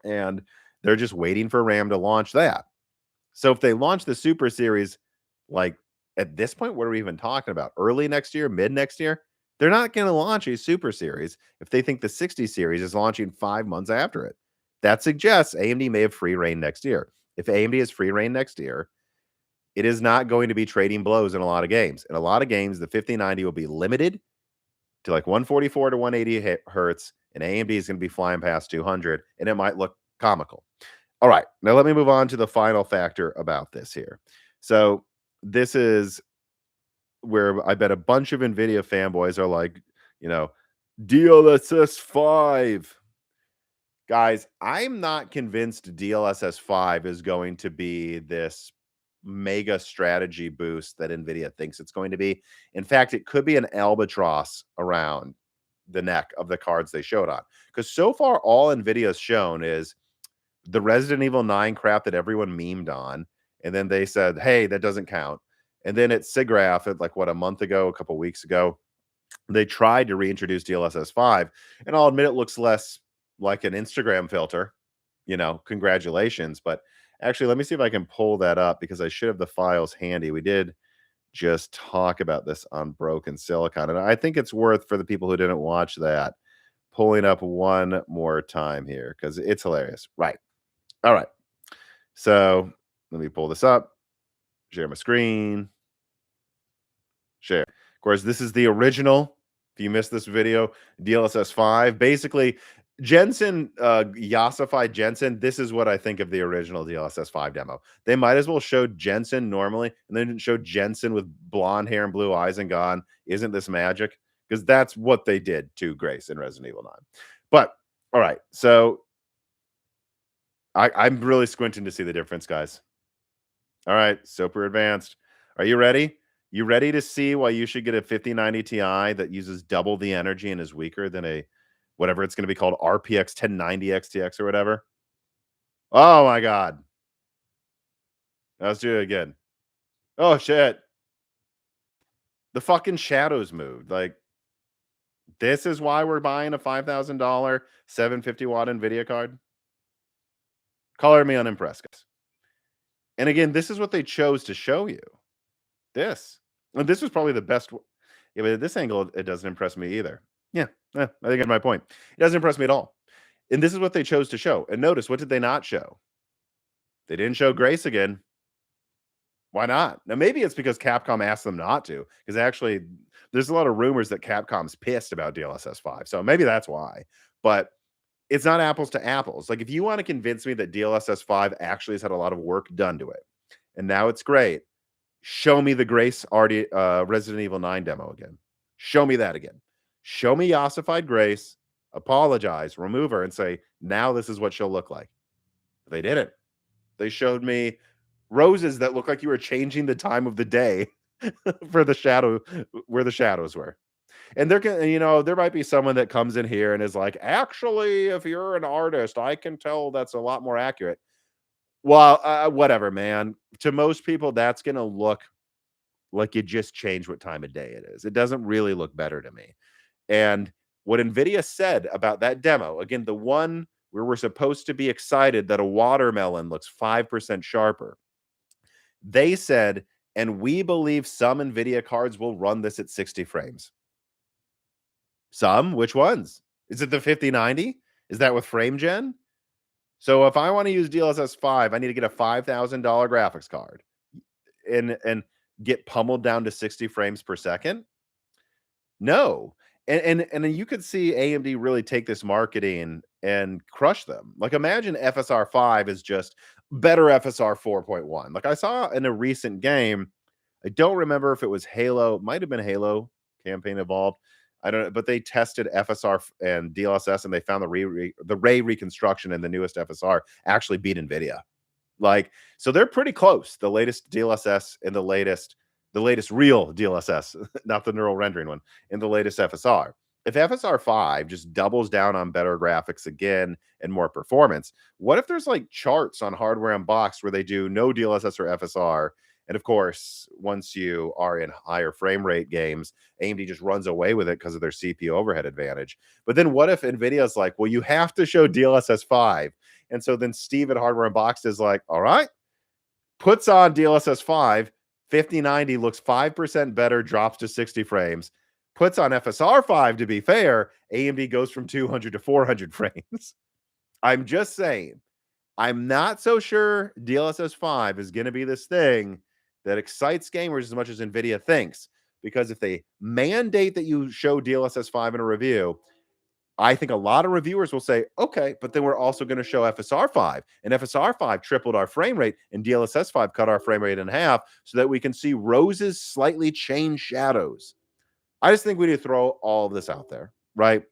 And they're just waiting for RAM to launch that. So if they launch the Super Series, like at this point, what are we even talking about? Early next year, mid next year? They're not going to launch a Super Series if they think the 60 series is launching 5 months after it. That suggests AMD may have free reign next year. If AMD has free reign next year, it is not going to be trading blows in a lot of games. In a lot of games, the 5090 will be limited to like 144 to 180 hertz, and AMD is going to be flying past 200, and it might look comical. All right, now let me move on to the final factor about this here. So this is where I bet a bunch of Nvidia fanboys are like, DLSS 5. Guys, I'm not convinced DLSS 5 is going to be this mega strategy boost that Nvidia thinks it's going to be. In fact, it could be an albatross around the neck of the cards they showed on. Because so far, all Nvidia's shown is the Resident Evil 9 crap that everyone memed on. And then they said, hey, that doesn't count. And then at SIGGRAPH, a month ago, a couple weeks ago, they tried to reintroduce DLSS 5. And I'll admit it looks less like an Instagram filter. Congratulations. But actually, let me see if I can pull that up because I should have the files handy. We did just talk about this on Broken Silicon. And I think it's worth, for the people who didn't watch that, pulling up one more time here because it's hilarious. Right. All right. So let me pull this up. Share my screen. Share. Of course, this is the original. If you missed this video, DLSS 5. Basically, Jensen, Yassified Jensen, this is what I think of the original DLSS 5 demo. They might as well show Jensen normally and then show Jensen with blonde hair and blue eyes and gone, isn't this magic? Because that's what they did to Grace in Resident Evil 9. But, all right, so I'm really squinting to see the difference, guys. All right, super advanced. Are you ready? You ready to see why you should get a 5090 Ti that uses double the energy and is weaker than a whatever it's going to be called RPX 1090 XTX or whatever? Oh my god. Let's do it again. Oh shit. The fucking shadows moved. Like this is why we're buying a $5,000 750-watt Nvidia card. Color me unimpressed, guys. And again, this is what they chose to show you. This. And this was probably the best. Yeah, but at this angle, it doesn't impress me either. Yeah, I think that's my point. It doesn't impress me at all. And this is what they chose to show. And notice, what did they not show? They didn't show Grace again. Why not? Now, maybe it's because Capcom asked them not to, because actually, there's a lot of rumors that Capcom's pissed about DLSS 5. So maybe that's why. But it's not apples to apples. Like, if you want to convince me that DLSS 5 actually has had a lot of work done to it, and now it's great, show me the Grace Resident Evil 9 demo again. Show me that again. Show me ossified Grace, apologize, remove her, and say, now this is what she'll look like. They didn't. They showed me roses that look like you were changing the time of the day for the shadow, where the shadows were. And there might be someone that comes in here and is like, actually, if you're an artist, I can tell that's a lot more accurate. Well, whatever, man. To most people, that's going to look like you just changed what time of day it is. It doesn't really look better to me. And what Nvidia said about that demo, again, the one where we're supposed to be excited that a watermelon looks 5% sharper, they said, and we believe some Nvidia cards will run this at 60 frames. Some? Which ones? Is it the 5090? Is that with frame gen? So if I want to use DLSS 5, I need to get a $5,000 graphics card and get pummeled down to 60 frames per second? No. And then you could see AMD really take this marketing and crush them. Like, imagine FSR 5 is just better FSR 4.1. Like I saw in a recent game, I don't remember if it was Halo, might have been Halo Campaign Evolved. I don't know, but they tested FSR and DLSS and they found the ray reconstruction in the newest FSR actually beat Nvidia. Like, so they're pretty close. The latest DLSS and the latest real DLSS, not the neural rendering one, in the latest FSR. If FSR 5 just doubles down on better graphics again and more performance, what if there's like charts on Hardware Unboxed where they do no DLSS or FSR? And of course, once you are in higher frame rate games, AMD just runs away with it because of their CPU overhead advantage. But then what if NVIDIA's like, well, you have to show DLSS 5? And so then Steve at Hardware Unboxed is like, all right, puts on DLSS 5, 5090 looks 5% better, drops to 60 frames. Puts on FSR 5, to be fair, AMD goes from 200 to 400 frames. I'm just saying, I'm not so sure DLSS 5 is going to be this thing that excites gamers as much as NVIDIA thinks. Because if they mandate that you show DLSS 5 in a review, I think a lot of reviewers will say, okay, but then we're also going to show FSR 5. And FSR 5 tripled our frame rate, and DLSS 5 cut our frame rate in half so that we can see roses slightly change shadows. I just think we need to throw all of this out there, right?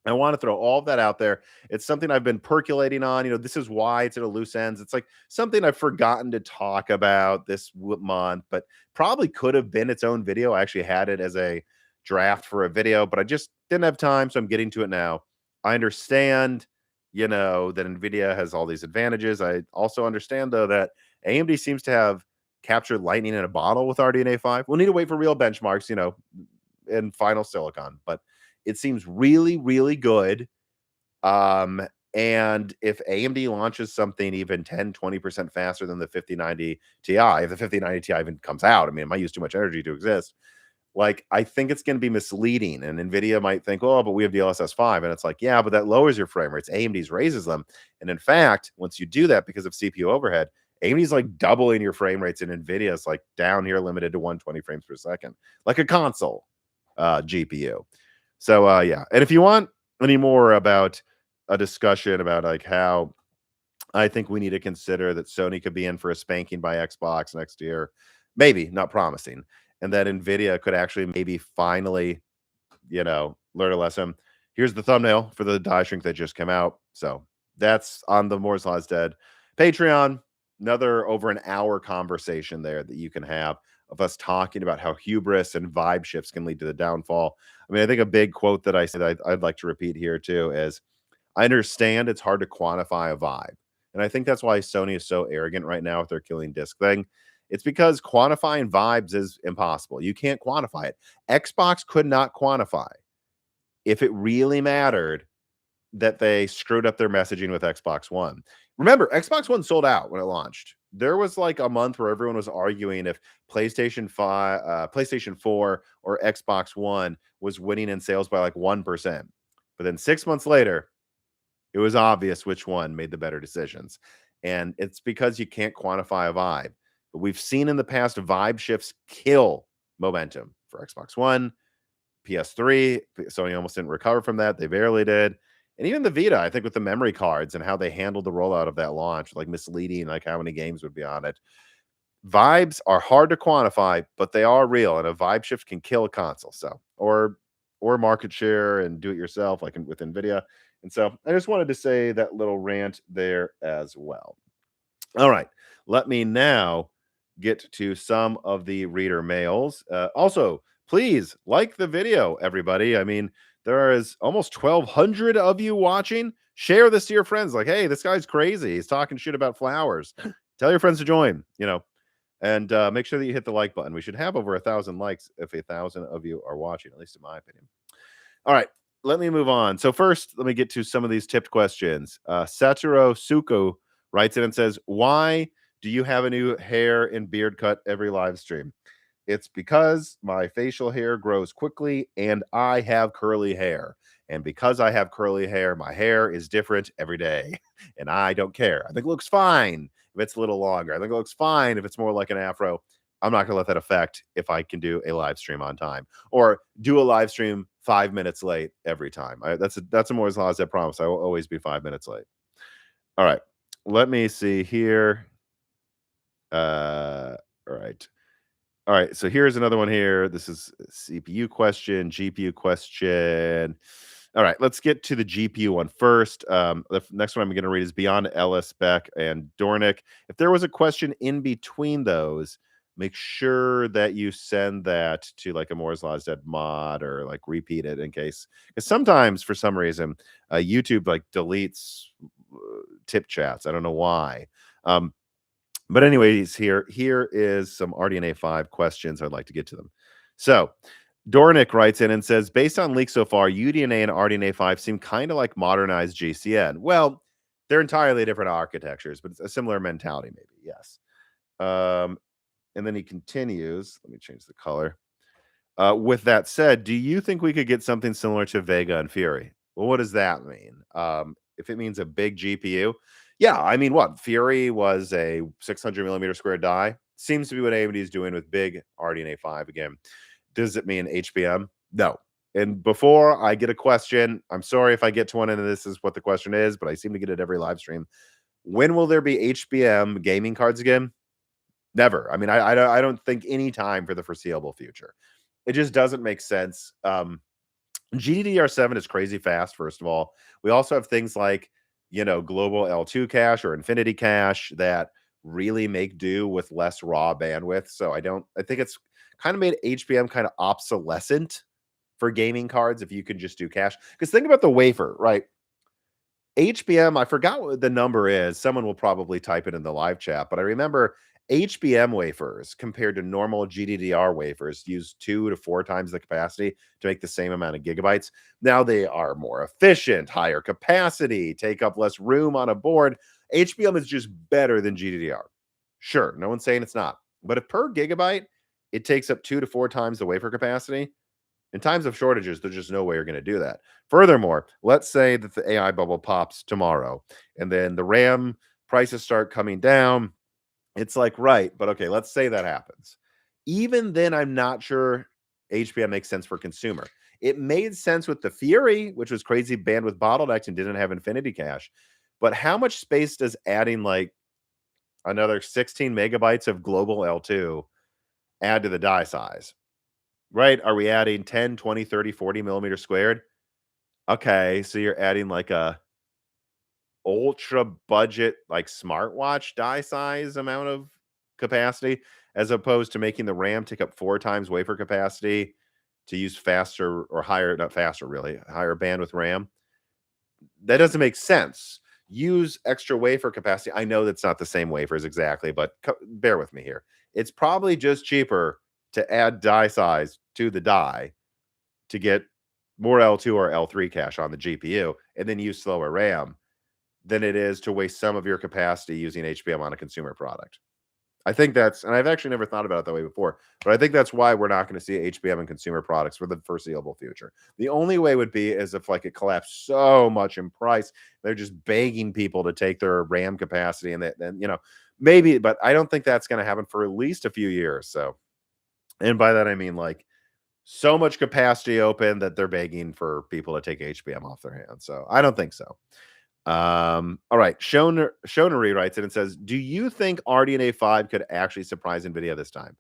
I want to throw all of that out there. It's something I've been percolating on. This is why it's at a loose ends. It's like something I've forgotten to talk about this month, but probably could have been its own video. I actually had it as a draft for a video, but I just didn't have time, so I'm getting to it now. I understand, that NVIDIA has all these advantages. I also understand, though, that AMD seems to have captured lightning in a bottle with RDNA 5. We'll need to wait for real benchmarks, in final silicon, but it seems really, really good. And if AMD launches something even 10, 20% faster than the 5090 Ti, if the 5090 Ti even comes out, I mean, it might use too much energy to exist. Like, I think it's going to be misleading, and NVIDIA might think, oh, but we have DLSS 5. And it's like, yeah, but that lowers your frame rates. AMD's raises them. And in fact, once you do that because of CPU overhead, AMD's like doubling your frame rates, and NVIDIA's like down here limited to 120 frames per second, like a console GPU. So yeah, and if you want any more about a discussion about like how I think we need to consider that Sony could be in for a spanking by Xbox next year, maybe, not promising, and that NVIDIA could actually maybe finally, learn a lesson. Here's the thumbnail for the die shrink that just came out. So That's on the Moore's Law is Dead Patreon. Another over an hour conversation there that you can have of us talking about how hubris and vibe shifts can lead to the downfall. I mean, I think a big quote that I said I'd like to repeat here too is I understand it's hard to quantify a vibe. And I think that's why Sony is so arrogant right now with their killing disc thing. It's because quantifying vibes is impossible. You can't quantify it. Xbox could not quantify if it really mattered that they screwed up their messaging with Xbox One. Remember, Xbox One sold out when it launched. There was like a month where everyone was arguing if PlayStation 5, PlayStation 4, or Xbox One was winning in sales by like 1%. But then 6 months later, it was obvious which one made the better decisions. And it's because you can't quantify a vibe. But we've seen in the past vibe shifts kill momentum for Xbox One, PS3. Sony almost didn't recover from that. They barely did. And even the Vita, I think with the memory cards and how they handled the rollout of that launch, like misleading, like how many games would be on it. Vibes are hard to quantify, but they are real, and a vibe shift can kill a console. So, or market share and do it yourself, like with Nvidia. And so, I just wanted to say that little rant there as well. All right, let me now get to some of the reader mails. Also, please like the video, everybody. I mean, there is almost 1,200 of you watching. Share this to your friends. Like, hey, this guy's crazy. He's talking shit about flowers. Tell your friends to join. And make sure that you hit the like button. We should have over 1,000 likes if 1,000 of you are watching, at least in my opinion. All right, let me move on. So first, let me get to some of these tipped questions. Satoru Suko writes in and says, why do you have a new hair and beard cut every live stream? It's because my facial hair grows quickly and I have curly hair. And because I have curly hair, my hair is different every day. And I don't care. I think it looks fine if it's a little longer. I think it looks fine if it's more like an afro. I'm not going to let that affect if I can do a live stream on time or do a live stream 5 minutes late every time. That's a Moore's Law, I promise. I will always be 5 minutes late. All right. Let me see here. All right. All right, so here's another one here. This is a CPU question, GPU question. All right, let's get to the GPU one first. The next one I'm going to read is Beyond Ellis, Beck, and Dornick. If there was a question in between those, make sure that you send that to like a Moore's Law's Dead mod or like repeat it in case. Because sometimes, for some reason, YouTube like deletes tip chats. I don't know why. But anyways, here is some RDNA 5 questions. I'd like to get to them. So Dornick writes in and says, based on leaks so far, UDNA and RDNA 5 seem kind of like modernized GCN. Well, they're entirely different architectures, but it's a similar mentality, maybe. Yes. And then he continues. Let me change the color. With that said, do you think we could get something similar to Vega and Fury? Well, what does that mean? If it means a big GPU, yeah, I mean, what? Fury was a 600 millimeter square die. Seems to be what AMD is doing with big RDNA 5 again. Does it mean HBM? No. And before I get a question, I'm sorry if I get to one and this is what the question is, but I seem to get it every live stream. When will there be HBM gaming cards again? Never. I mean, I don't think any time for the foreseeable future. It just doesn't make sense. GDDR7 is crazy fast, first of all. We also have things like, global L2 cache or infinity cache that really make do with less raw bandwidth. So I think it's kind of made HBM kind of obsolescent for gaming cards if you can just do cache. Because think about the wafer, right? HBM, I forgot what the number is. Someone will probably type it in the live chat, but I remember HBM wafers compared to normal GDDR wafers use 2 to 4 times the capacity to make the same amount of gigabytes. Now they are more efficient, higher capacity, take up less room on a board. HBM is just better than GDDR. Sure, no one's saying it's not. But if per gigabyte, it takes up 2 to 4 times the wafer capacity, in times of shortages, there's just no way you're going to do that. Furthermore, let's say that the AI bubble pops tomorrow and then the RAM prices start coming down. It's like, right, but okay, let's say that happens. Even then, I'm not sure HBM makes sense for consumer. It made sense with the Fury, which was crazy bandwidth bottlenecked and didn't have infinity cache. But how much space does adding like another 16 megabytes of global L2 add to the die size? Right? Are we adding 10, 20, 30, 40 millimeters squared? Okay, so you're adding like a ultra budget, like smartwatch die size amount of capacity, as opposed to making the RAM take up 4 times wafer capacity to use faster or higher, not faster really, higher bandwidth RAM. That doesn't make sense. Use extra wafer capacity. I know that's not the same wafers exactly, but bear with me here. It's probably just cheaper to add die size to the die to get more L2 or L3 cache on the GPU and then use slower RAM than it is to waste some of your capacity using HBM on a consumer product. I think that's, and I've actually never thought about it that way before, but I think that's why we're not going to see HBM in consumer products for the foreseeable future. The only way would be as if like it collapsed so much in price, they're just begging people to take their RAM capacity, and then maybe, but I don't think that's going to happen for at least a few years. So, and by that I mean like so much capacity open that they're begging for people to take HBM off their hands. So I don't think so. All right. Shonery writes in and says, do you think RDNA 5 could actually surprise Nvidia this time?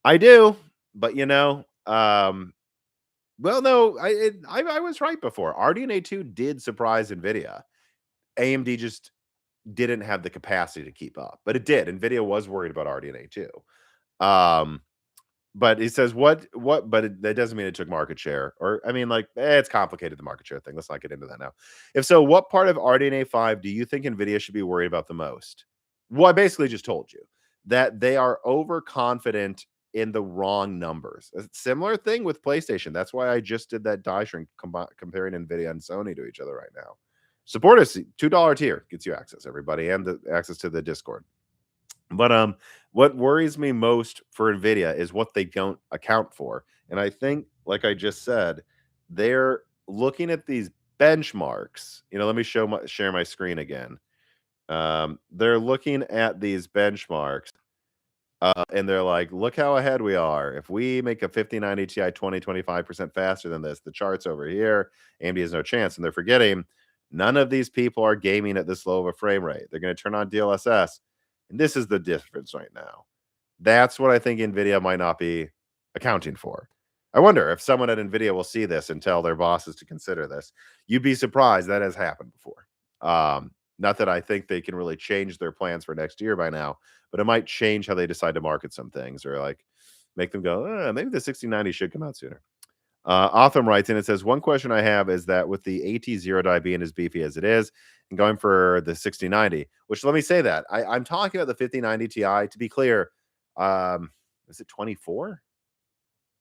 I do, but well, no, I was right before. RDNA 2 did surprise Nvidia. AMD just didn't have the capacity to keep up, but it did. Nvidia was worried about RDNA 2. But he says, that doesn't mean it took market share. Or, I mean, like, it's complicated, the market share thing. Let's not get into that now. If so, what part of RDNA 5 do you think NVIDIA should be worried about the most? Well, I basically just told you that they are overconfident in the wrong numbers. A similar thing with PlayStation. That's why I just did that die shrink comparing NVIDIA and Sony to each other right now. Support us, $2 tier gets you access, everybody, and the access to the Discord. But what worries me most for Nvidia is what they don't account for. And I think, like I just said, they're looking at these benchmarks. Let me share my screen again. They're looking at these benchmarks, and they're like, look how ahead we are. If we make a 5090 Ti 25% faster than this, the chart's over here. AMD has no chance. And they're forgetting none of these people are gaming at this low of a frame rate. They're going to turn on DLSS. And this is the difference right now. That's what I think NVIDIA might not be accounting for. I wonder if someone at NVIDIA will see this and tell their bosses to consider this. You'd be surprised. That has happened before. Not that I think they can really change their plans for next year by now, but it might change how they decide to market some things, or like make them go, maybe the 6090 should come out sooner. Autumn writes in, it says, one question I have is that with the AT0 die being as beefy as it is and going for the 6090, which, let me say that I'm talking about the 5090 Ti, to be clear. Is it 24?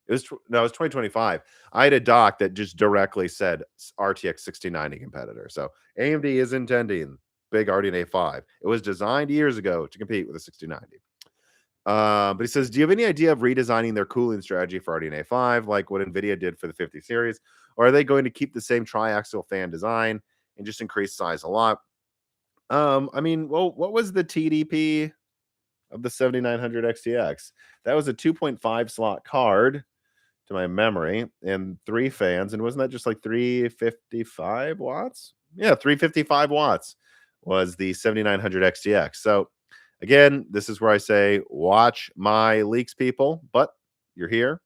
It was 2025. I had a doc that just directly said RTX 6090 competitor. So AMD is intending big RDNA 5. It was designed years ago to compete with the 6090. But he says, do you have any idea of redesigning their cooling strategy for RDNA 5, like what NVIDIA did for the 50 series? Or are they going to keep the same triaxial fan design and just increase size a lot? I mean, well, what was the TDP of the 7900 XTX? That was a 2.5 slot card, to my memory, and 3 fans. And wasn't that just like 355 watts? Yeah, 355 watts was the 7900 XTX. So again, this is where I say, watch my leaks, people, but you're here.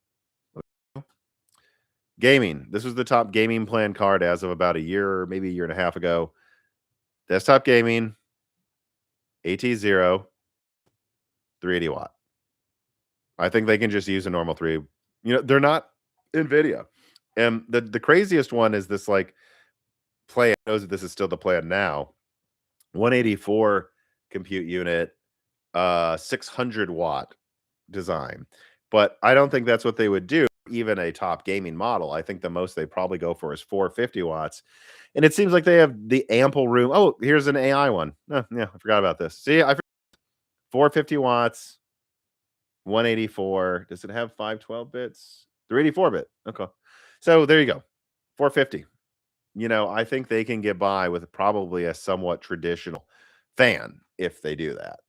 Gaming. This was the top gaming plan card as of about a year, maybe a year and a half ago. Desktop gaming, AT0, 380 watt. I think they can just use a normal 3. They're not NVIDIA. And the craziest one is this, like, plan. Knows that this is still the plan now. 184 compute unit, 600 watt design. But I don't think that's what they would do, even a top gaming model. I think the most they probably go for is 450 watts. And it seems like they have the ample room. Oh, here's an AI one. Oh, yeah, I forgot about this. See, 450 watts, 184. Does it have 512 bits? 384 bit. Okay. So there you go. 450. I think they can get by with probably a somewhat traditional fan if they do that.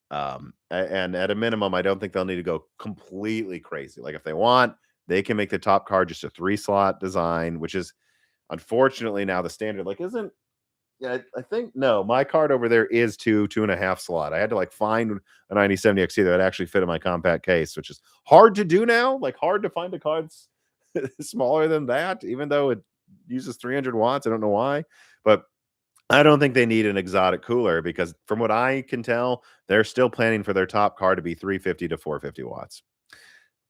And at a minimum, I don't think they'll need to go completely crazy. Like, if they want, they can make the top card just a 3-slot design, which is unfortunately now the standard. Like, I think, no, my card over there is 2.5 slot. I had to find a 9070 XT that would actually fit in my compact case, which is hard to do now. Like, hard to find a card smaller than that, even though it uses 300 watts. I don't know why, but I don't think they need an exotic cooler because from what I can tell, they're still planning for their top card to be 350 to 450 watts.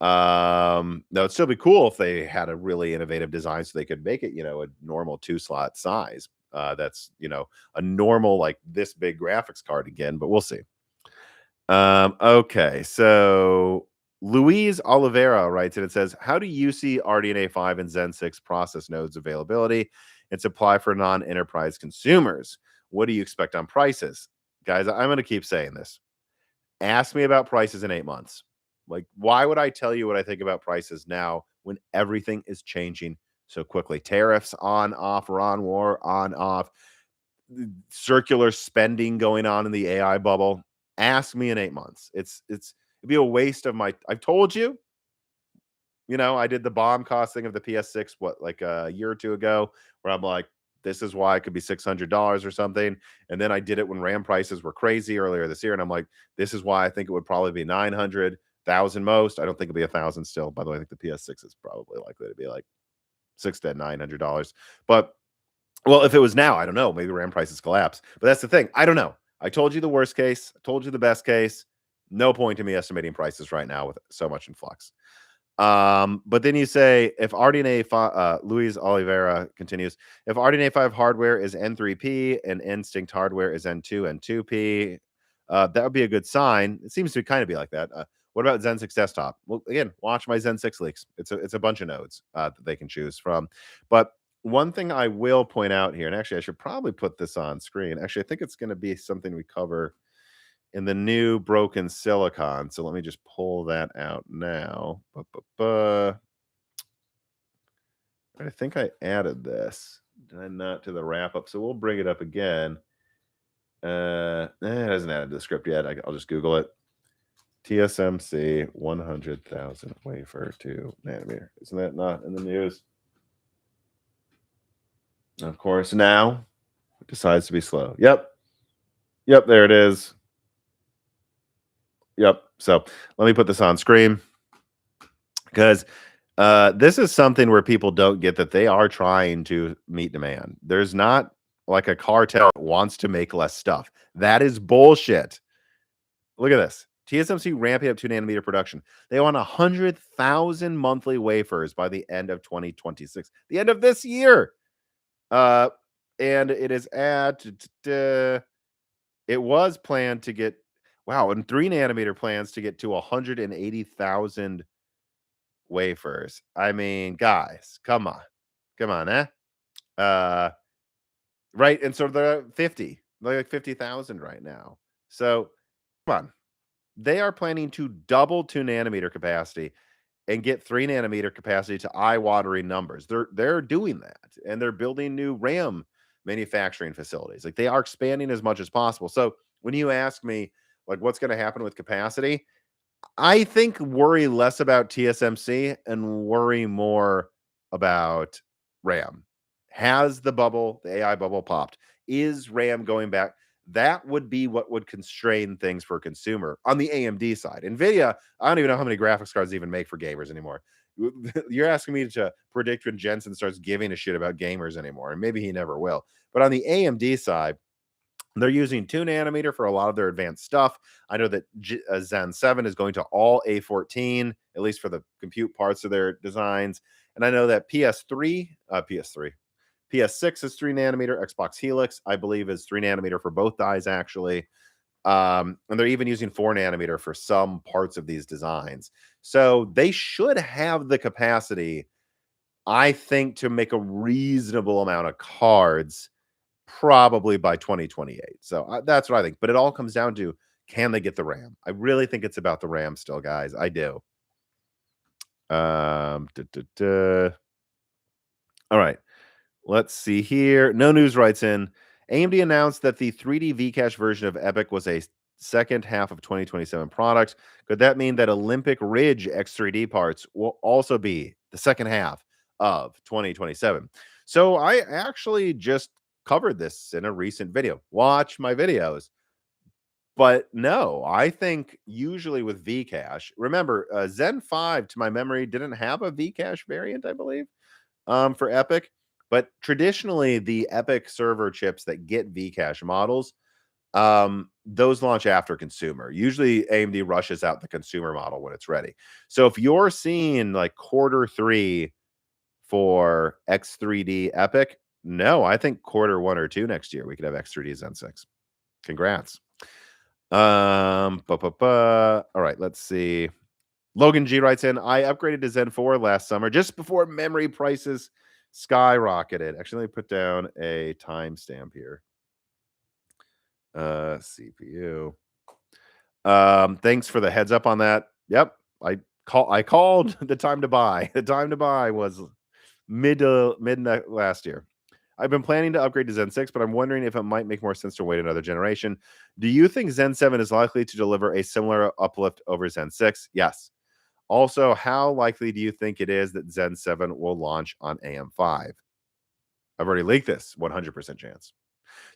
Now it'd still be cool if they had a really innovative design so they could make it, a normal 2-slot size. That's, a normal like this big graphics card again, but we'll see. Okay, so Luis Oliveira writes and it says, "How do you see RDNA 5 and Zen 6 process nodes availability and supply for non-enterprise consumers? What do you expect on prices?" Guys, I'm going to keep saying this. Ask me about prices in 8 months. Like, why would I tell you what I think about prices now when everything is changing so quickly? Tariffs on, off, Iran war on, off, circular spending going on in the AI bubble. Ask me in 8 months. It'd be a waste of my. I've told you. I did the bomb cost thing of the PS6 like a year or two ago, where I'm like, this is why it could be $600 or something. And then I did it when RAM prices were crazy earlier this year, and I'm like, this is why I think it would probably be 900,000 most. I don't think it'll be 1,000 still. By the way, I think the PS6 is probably likely to be like $600 to $900. But well, if it was now, I don't know. Maybe RAM prices collapse. But that's the thing. I don't know. I told you the worst case. I told you the best case. No point to me estimating prices right now with so much in flux. But then you say if RDNA Luis Oliveira continues, if RDNA 5 hardware is N3P and Instinct hardware is N2 and 2P, that would be a good sign. It seems to kind of be like that. What about Zen 6 desktop? Well, again, watch my Zen 6 leaks. It's a bunch of nodes that they can choose from. But one thing I will point out here, and actually I should probably put this on screen. Actually, I think it's going to be something we cover in the new broken silicon. So let me just pull that out now. I think I added this. Did I not to the wrap up? So we'll bring it up again. It hasn't added the script yet. I'll just Google it. TSMC 100,000 wafer 2 nanometer. Isn't that not in the news? Of course, now it decides to be slow. Yep, there it is. Yep. So let me put this on screen because this is something where people don't get that they are trying to meet demand. There's not like a cartel that wants to make less stuff. That is bullshit. Look at this. TSMC ramping up 2 nanometer production. They want 100,000 monthly wafers by the end of 2026, the end of this year. And it is it was planned to get, and 3 nanometer plans to get to 180,000 wafers. I mean, guys, come on, eh? Right, and so they're 50, like 50,000 right now. So come on, they are planning to double 2 nanometer capacity and get 3 nanometer capacity to eye-watering numbers. They're doing that, and they're building new RAM manufacturing facilities. Like, they are expanding as much as possible. So when you ask me, like, what's going to happen with capacity, I think worry less about TSMC and worry more about RAM. Has the AI bubble popped? Is RAM going back? That would be what would constrain things for a consumer on the AMD side. Nvidia, I don't even know how many graphics cards they even make for gamers anymore. You're asking me to predict when Jensen starts giving a shit about gamers anymore, and maybe he never will. But on the AMD side, they're using 2 nanometer for a lot of their advanced stuff. I know that Zen 7 is going to all A14, at least for the compute parts of their designs. And I know that PS6 is 3 nanometer. Xbox Helix, I believe, is 3 nanometer for both dies, actually. And they're even using 4 nanometer for some parts of these designs. So they should have the capacity, I think, to make a reasonable amount of cards probably by 2028. So that's what I think. But it all comes down to, can they get the RAM? I really think it's about the RAM still, guys. I do. All right. Let's see here. No News writes in, AMD announced that the 3D V-Cache version of Epic was a second half of 2027 product. Could that mean that Olympic Ridge X3D parts will also be the second half of 2027? So I actually just covered this in a recent video. Watch my videos. But no, I think usually with Vcache, remember, Zen 5, to my memory, didn't have a Vcache variant, I believe, for Epic. But traditionally, the EPYC server chips that get V-cache models, those launch after consumer. Usually AMD rushes out the consumer model when it's ready. So if you're seeing like Q3 for X3D EPYC, no, I think Q1 or 2 next year we could have X3D Zen 6. Congrats. All right, let's see. Logan G writes in, I upgraded to Zen 4 last summer just before memory prices skyrocketed. Actually, let me put down a timestamp here. CPU. Thanks for the heads up on that. Yep, I called the time to buy. The time to buy was mid last year. I've been planning to upgrade to Zen 6, but I'm wondering if it might make more sense to wait another generation. Do you think Zen 7 is likely to deliver a similar uplift over Zen 6? Yes. Also, how likely do you think it is that Zen 7 will launch on AM5? I've already leaked this, 100% chance.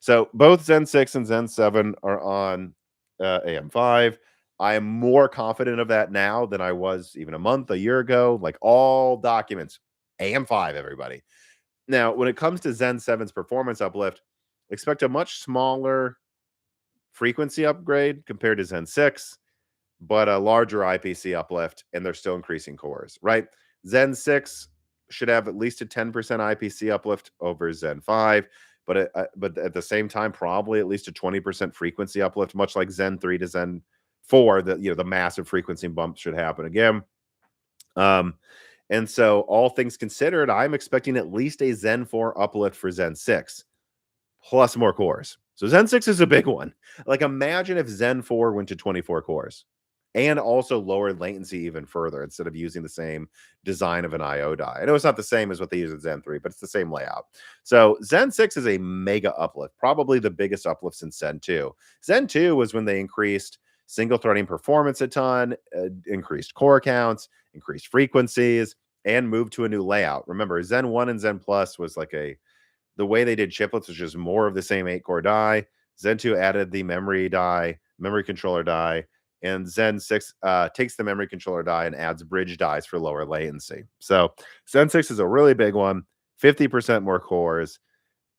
So both Zen 6 and Zen 7 are on AM5. I am more confident of that now than I was even a year ago. Like all documents, AM5, everybody. Now, when it comes to Zen 7's performance uplift, expect a much smaller frequency upgrade compared to Zen 6, but a larger IPC uplift, and they're still increasing cores, right? Zen 6 should have at least a 10% IPC uplift over Zen 5, but at the same time, probably at least a 20% frequency uplift, much like Zen 3 to Zen 4. The massive frequency bump should happen again. And so, all things considered, I'm expecting at least a Zen 4 uplift for Zen 6, plus more cores. So Zen 6 is a big one. Like, imagine if Zen 4 went to 24 cores and also lowered latency even further instead of using the same design of an I/O die. I know it's not the same as what they use in Zen 3, but it's the same layout. So Zen 6 is a mega uplift, probably the biggest uplift since Zen 2. Zen 2 was when they increased single threading performance a ton, increased core counts, increased frequencies, and moved to a new layout. Remember, Zen 1 and Zen Plus was like the way they did chiplets was just more of the same 8-core die. Zen 2 added the memory controller die, and Zen 6 takes the memory controller die and adds bridge dies for lower latency. So Zen 6 is a really big one, 50% more cores,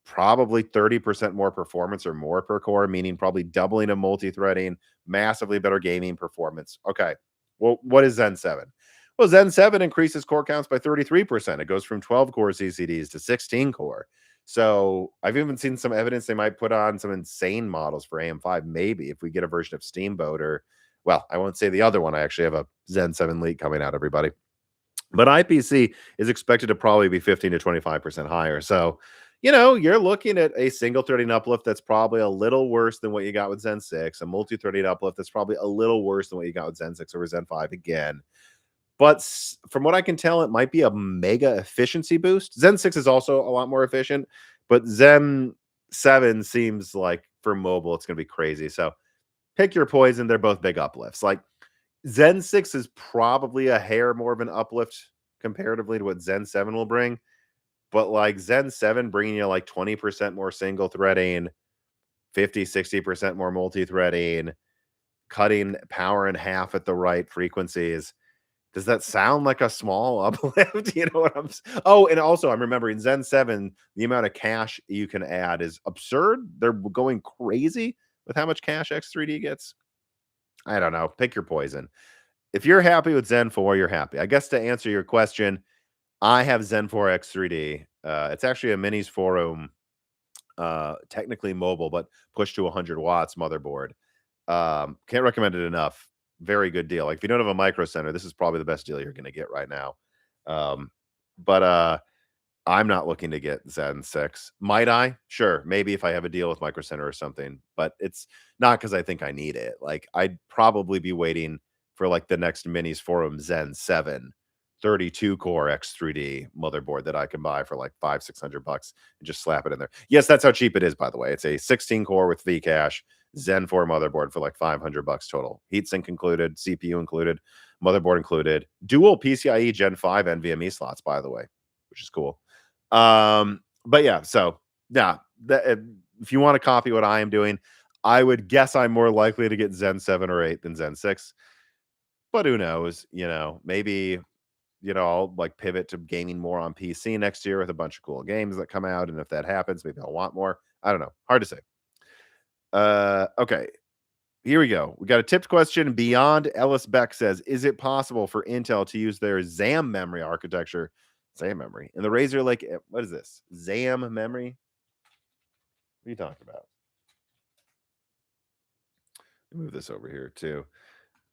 probably 30% more performance or more per core, meaning probably doubling of multi-threading, massively better gaming performance. Okay, well, what is Zen 7? Well, Zen 7 increases core counts by 33%. It goes from 12-core CCDs to 16-core. So I've even seen some evidence they might put on some insane models for AM5, maybe, if we get a version of Steamboat or, well, I won't say the other one. I actually have a Zen 7 leak coming out, everybody. But IPC is expected to probably be 15 to 25% higher. So, you're looking at a single threading uplift that's probably a little worse than what you got with Zen 6, a multi-threading uplift that's probably a little worse than what you got with Zen 6 over Zen 5 again. But from what I can tell, it might be a mega efficiency boost. Zen 6 is also a lot more efficient, but Zen 7 seems like for mobile, it's going to be crazy. So pick your poison. They're both big uplifts. Like Zen 6 is probably a hair more of an uplift comparatively to what Zen 7 will bring. But like Zen 7 bringing you like 20% more single threading, 50, 60% more multi-threading, cutting power in half at the right frequencies. Does that sound like a small uplift? You know what I'm Oh, and also I'm remembering Zen 7, the amount of cache you can add is absurd. They're going crazy with how much cache X3D gets. I don't know. Pick your poison. If you're happy with Zen 4, you're happy. I guess to answer your question, I have Zen 4 X3D. It's actually a Minis Forum, technically mobile, but pushed to 100 watts motherboard. Can't recommend it enough. Very good deal. Like if you don't have a micro center, this is probably the best deal you're going to get right now. But I'm not looking to get Zen 6. Might I? Sure. Maybe if I have a deal with micro center or something, but it's not because I think I need it. Like I'd probably be waiting for like the next Minis Forum Zen 7 32 core X3D motherboard that I can buy for like $500-600 and just slap it in there. Yes, that's how cheap it is, by the way. It's a 16 core with V cache Zen 4 motherboard for like $500 total. Heatsink included, CPU included, motherboard included, dual PCIe Gen 5 NVMe slots, by the way, which is cool. But yeah, so yeah, if you want to copy what I am doing, I would guess I'm more likely to get Zen 7 or 8 than Zen 6. But who knows? Maybe I'll like pivot to gaming more on PC next year with a bunch of cool games that come out. And if that happens, maybe I'll want more. I don't know. Hard to say. Okay. Here we go. We got a tipped question. Beyond Ellis Beck says, is it possible for Intel to use their ZAM memory architecture, ZAM memory, in the Razor Lake? What is this? ZAM memory? What are you talking about? Move this over here too.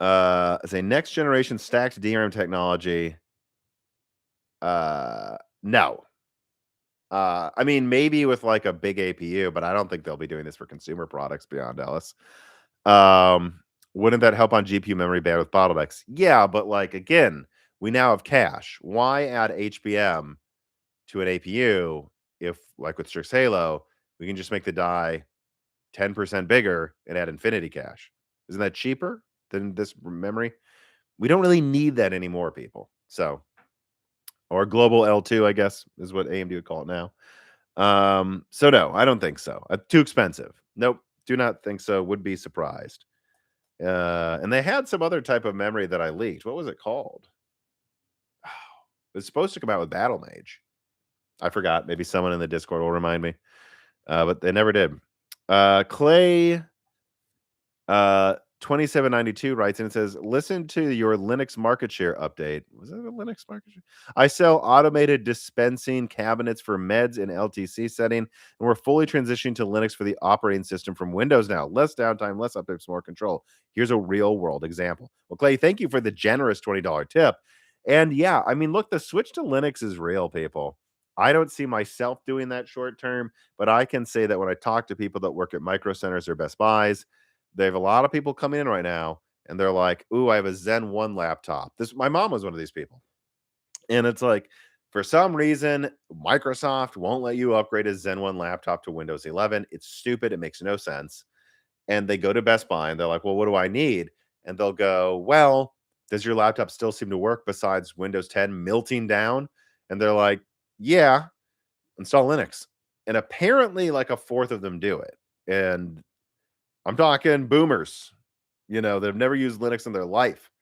As a next generation stacked DRAM technology. No. I mean, maybe with like a big APU, but I don't think they'll be doing this for consumer products beyond Ellis. Wouldn't that help on GPU memory bandwidth bottlenecks? Yeah, but like again, we now have cache. Why add HBM to an APU if, like with Strix Halo, we can just make the die 10% bigger and add infinity cache? Isn't that cheaper than this memory? We don't really need that anymore, people. So, or global L2, I guess, is what AMD would call it now. So no, I don't think so. Too expensive. Nope, do not think so. Would be surprised. And they had some other type of memory that I leaked. What was it called? It was supposed to come out with Battle Mage. I forgot. Maybe someone in the Discord will remind me. But they never did. Clay 2792 writes in and says, listen to your Linux market share update. Was it a Linux market share? I sell automated dispensing cabinets for meds in LTC setting, and we're fully transitioning to Linux for the operating system from Windows now. Less downtime, less updates, more control. Here's a real world example. Well, Clay, thank you for the generous $20 tip. And yeah, I mean, look, the switch to Linux is real, people. I don't see myself doing that short term, but I can say that when I talk to people that work at Micro Centers or Best Buys, they have a lot of people coming in right now and they're like, ooh, I have a Zen 1 laptop. My mom was one of these people. And it's like, for some reason, Microsoft won't let you upgrade a Zen 1 laptop to Windows 11. It's stupid. It makes no sense. And they go to Best Buy and they're like, well, what do I need? And they'll go, well, does your laptop still seem to work besides Windows 10 melting down? And they're like, yeah, install Linux. And apparently like a fourth of them do it. And I'm talking boomers, they've never used Linux in their life.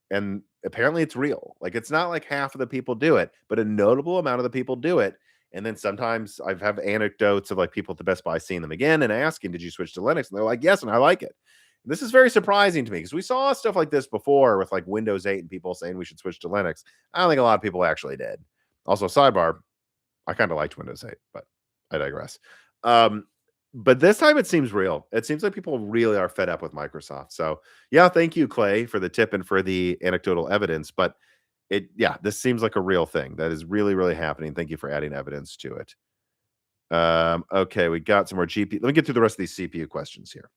And apparently it's real. Like, it's not like half of the people do it, but a notable amount of the people do it. And then sometimes I've have anecdotes of like people at the Best Buy seeing them again and asking, did you switch to Linux? And they're like, yes, and I like it. And this is very surprising to me because we saw stuff like this before with like Windows 8 and people saying we should switch to Linux. I don't think a lot of people actually did. Also, sidebar, I kind of liked Windows 8, but I digress. But this time it seems real. It seems like people really are fed up with Microsoft. So yeah, thank you, Clay, for the tip and for the anecdotal evidence. But this seems like a real thing that is really, really happening. Thank you for adding evidence to it. Okay, we got some more GPU. Let me get through the rest of these CPU questions here.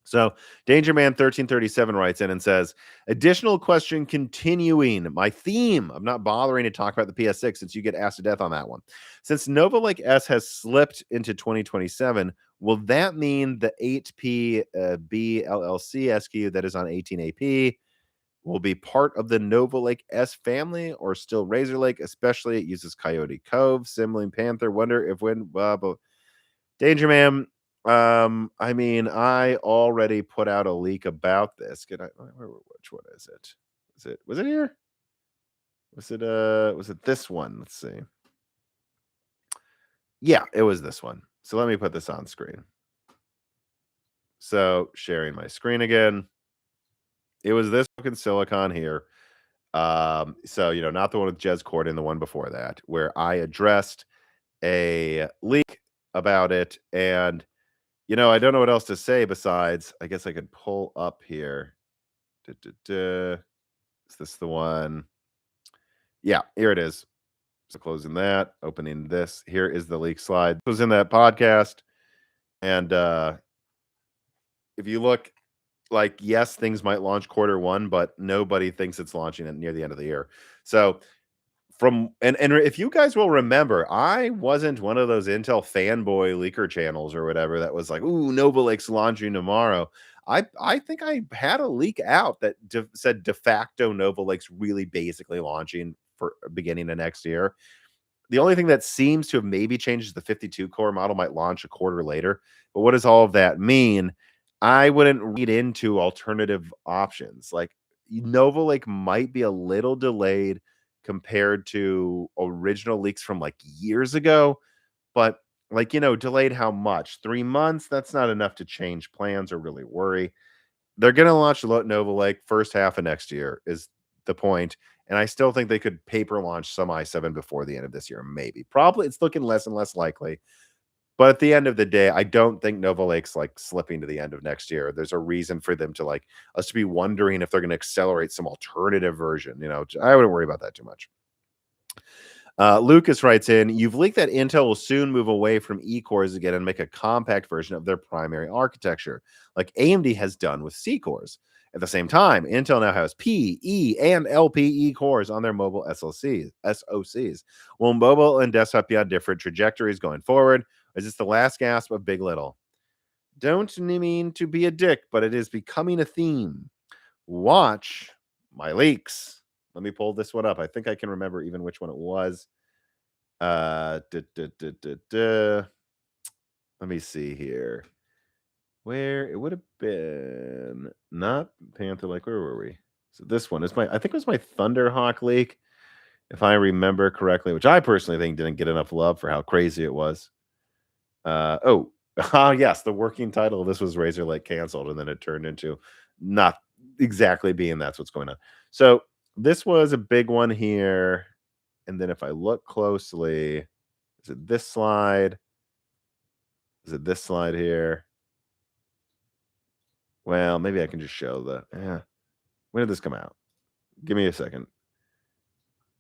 So DangerMan1337 writes in and says, additional question continuing. My theme of not bothering to talk about the PS6 since you get asked to death on that one. Since Nova Lake S has slipped into 2027, will that mean the 8P BLLC SKU that is on 18AP will be part of the Nova Lake S family or still Razor Lake? Especially it uses Coyote Cove, Simling Panther. Wonder if when Danger Man. I mean, I already put out a leak about this. Which one is it? Was it here? Was it this one? Let's see. Yeah, it was this one. So let me put this on screen. So sharing my screen again. It was this fucking silicon here. So not the one with Jez Corden, the one before that, where I addressed a leak about it. And I don't know what else to say besides, I guess I could pull up here. Is this the one? Yeah, here it is. So closing that, opening this. Here is the leak slide. It was in that podcast. And if you look, like, yes, things might launch Q1, but nobody thinks it's launching near the end of the year. So and if you guys will remember, I wasn't one of those Intel fanboy leaker channels or whatever that was like, ooh, Nova Lake's launching tomorrow. I think I had a leak out that said de facto Nova Lake's really basically launching for beginning of next year. The only thing that seems to have maybe changed is the 52 core model might launch a quarter later. But what does all of that mean? I wouldn't read into alternative options. Like, Nova Lake might be a little delayed compared to original leaks from like years ago. But like, delayed how much? 3 months? That's not enough to change plans or really worry. They're going to launch Nova Lake first half of next year is the point. And I still think they could paper launch some i7 before the end of this year, maybe. Probably it's looking less and less likely. But at the end of the day, I don't think Nova Lake's like slipping to the end of next year. There's a reason for them to like us to be wondering if they're going to accelerate some alternative version. I wouldn't worry about that too much. Lucas writes in, you've leaked that Intel will soon move away from E-cores again and make a compact version of their primary architecture, like AMD has done with C-cores. At the same time, Intel now has P, E, and LPE cores on their mobile SoCs. Will mobile and desktop be on different trajectories going forward? Or is this the last gasp of Big Little? Don't mean to be a dick, but it is becoming a theme. Watch my leaks. Let me pull this one up. I think I can remember even which one it was. Let me see here. Where it would have been not Panther Lake. Where were we? So this one is I think it was my Thunderhawk leak, if I remember correctly, which I personally think didn't get enough love for how crazy it was. Yes, the working title of this was Razor Lake canceled, and then it turned into not exactly being that's what's going on. So this was a big one here. And then if I look closely, is it this slide? Is it this slide here? Well, maybe I can just show when did this come out? Give me a second.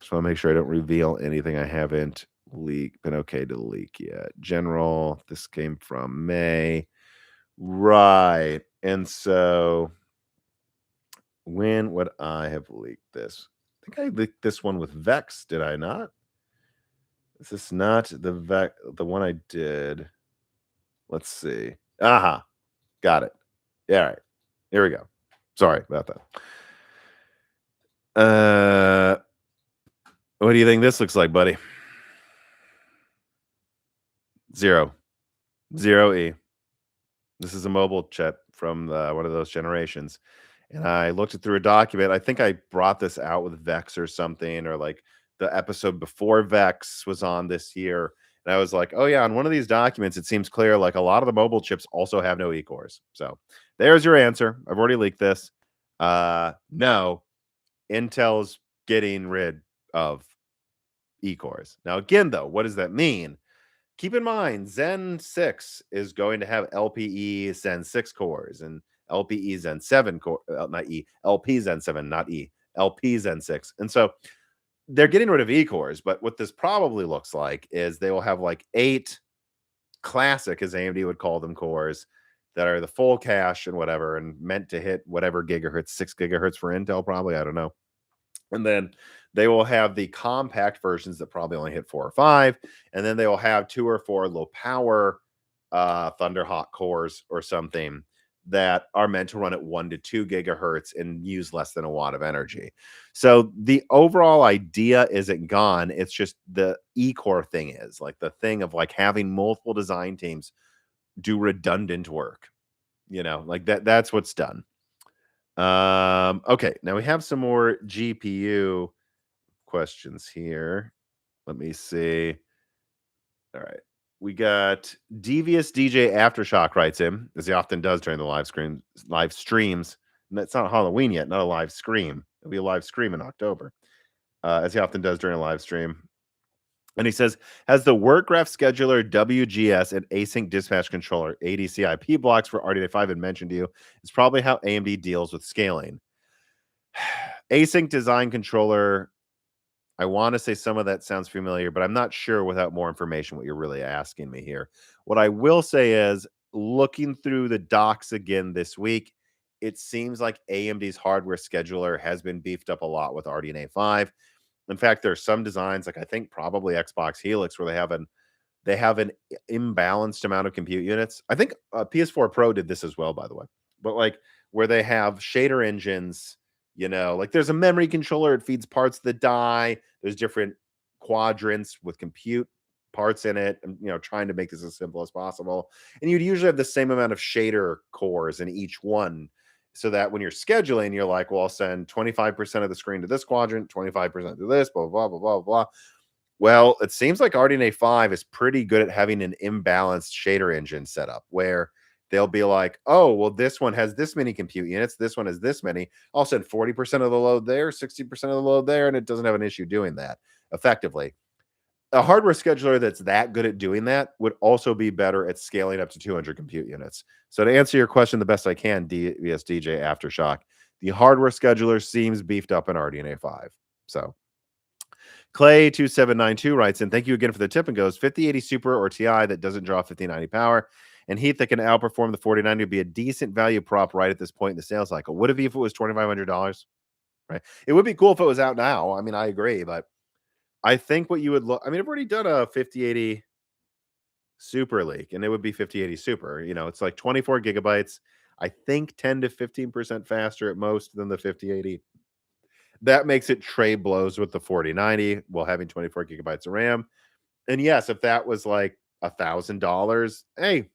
Just want to make sure I don't reveal anything I haven't been okay to leak yet. General, this came from May. Right. And so when would I have leaked this? I think I leaked this one with Vex, did I not? Is this not the one I did? Let's see. Aha. Got it. Yeah, all right. Here we go. Sorry about that. What do you think this looks like, buddy? 0 E. This is a mobile chip from one of those generations. And I looked it through a document. I think I brought this out with Vex or something, or like the episode before Vex was on this year. And I was like, oh, yeah, on one of these documents, it seems clear like a lot of the mobile chips also have no E-cores. So there's your answer. I've already leaked this. No, Intel's getting rid of E-cores. Now, again, though, what does that mean? Keep in mind, Zen 6 is going to have LPE Zen 6 cores and LPE Zen 7 core, not E, LP Zen 7, not E, LP Zen 6. And so they're getting rid of E-cores, but what this probably looks like is they will have like 8 classic, as AMD would call them, cores that are the full cache and whatever, and meant to hit whatever gigahertz, 6 gigahertz for Intel, probably, I don't know. And then they will have the compact versions that probably only hit 4 or 5. And then they will have 2 or 4 low power Thunderhawk cores or something that are meant to run at 1 to 2 gigahertz and use less than a watt of energy. So the overall idea isn't gone. It's just the E-core thing is like the thing of like having multiple design teams do redundant work, like that's what's done. Okay, now we have some more GPU questions here. Let me see. All right. We got Devious DJ Aftershock writes in, as he often does during the live streams. And it's not Halloween yet, not a live stream. It'll be a live stream in October, as he often does during a live stream. And he says, has the WorkGraph scheduler WGS and async dispatch controller ADC IP blocks for RDNA 5 had mentioned to you? It's probably how AMD deals with scaling. Async design controller, I want to say some of that sounds familiar, but I'm not sure without more information what you're really asking me here. What I will say is, looking through the docs again this week, it seems like AMD's hardware scheduler has been beefed up a lot with RDNA 5. In fact, there are some designs, like I think probably Xbox Helix, where they have an imbalanced amount of compute units. I think PS4 Pro did this as well, by the way. But like where they have shader engines, like there's a memory controller, it feeds parts of the die. There's different quadrants with compute parts in it, and trying to make this as simple as possible. And you'd usually have the same amount of shader cores in each one. so that when you're scheduling, you're like, well, I'll send 25% of the screen to this quadrant, 25% to this, blah, blah, blah, blah, blah. Well, it seems like RDNA 5 is pretty good at having an imbalanced shader engine set up where they'll be like, oh, well, this one has this many compute units, this one has this many. I'll send 40% of the load there, 60% of the load there, and it doesn't have an issue doing that effectively. A hardware scheduler that's that good at doing that would also be better at scaling up to 200 compute units. So to answer your question the best I can, VSDJ Aftershock, the hardware scheduler seems beefed up in RDNA 5. So Clay2792 writes in, thank you again for the tip, and goes 5080 Super or TI that doesn't draw 5090 power and heat that can outperform the 4090 would be a decent value prop right at this point in the sales cycle. Would it be if it was $2,500? Right. It would be cool if it was out now. I mean, I agree, but I think what you would look, I mean, I've already done a 5080 Super leak and it would be 5080 Super. You know, it's like 24 gigabytes. I think 10 to 15% faster at most than the 5080. That makes it trade blows with the 4090 while having 24 gigabytes of RAM. And yes, if that was like $1,000, hey,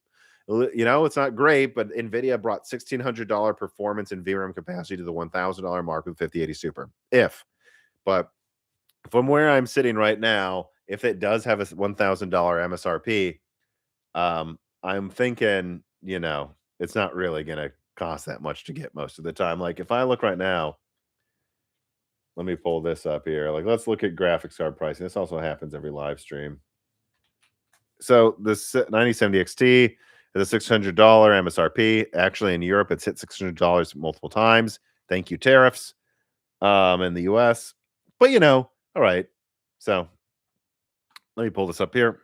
you know, it's not great, but Nvidia brought $1,600 performance and VRAM capacity to the $1,000 mark with 5080 Super. But from where I'm sitting right now, if it does have a $1,000 MSRP, I'm thinking, you know, it's not really going to cost that much to get most of the time. Like if I look right now, let me pull this up here. Like, let's look at graphics card pricing. This also happens every live stream. So this 9070 XT is a $600 MSRP. Actually, in Europe, it's hit $600 multiple times. Thank you, tariffs. In the US. But, you know, all right. So let me pull this up here.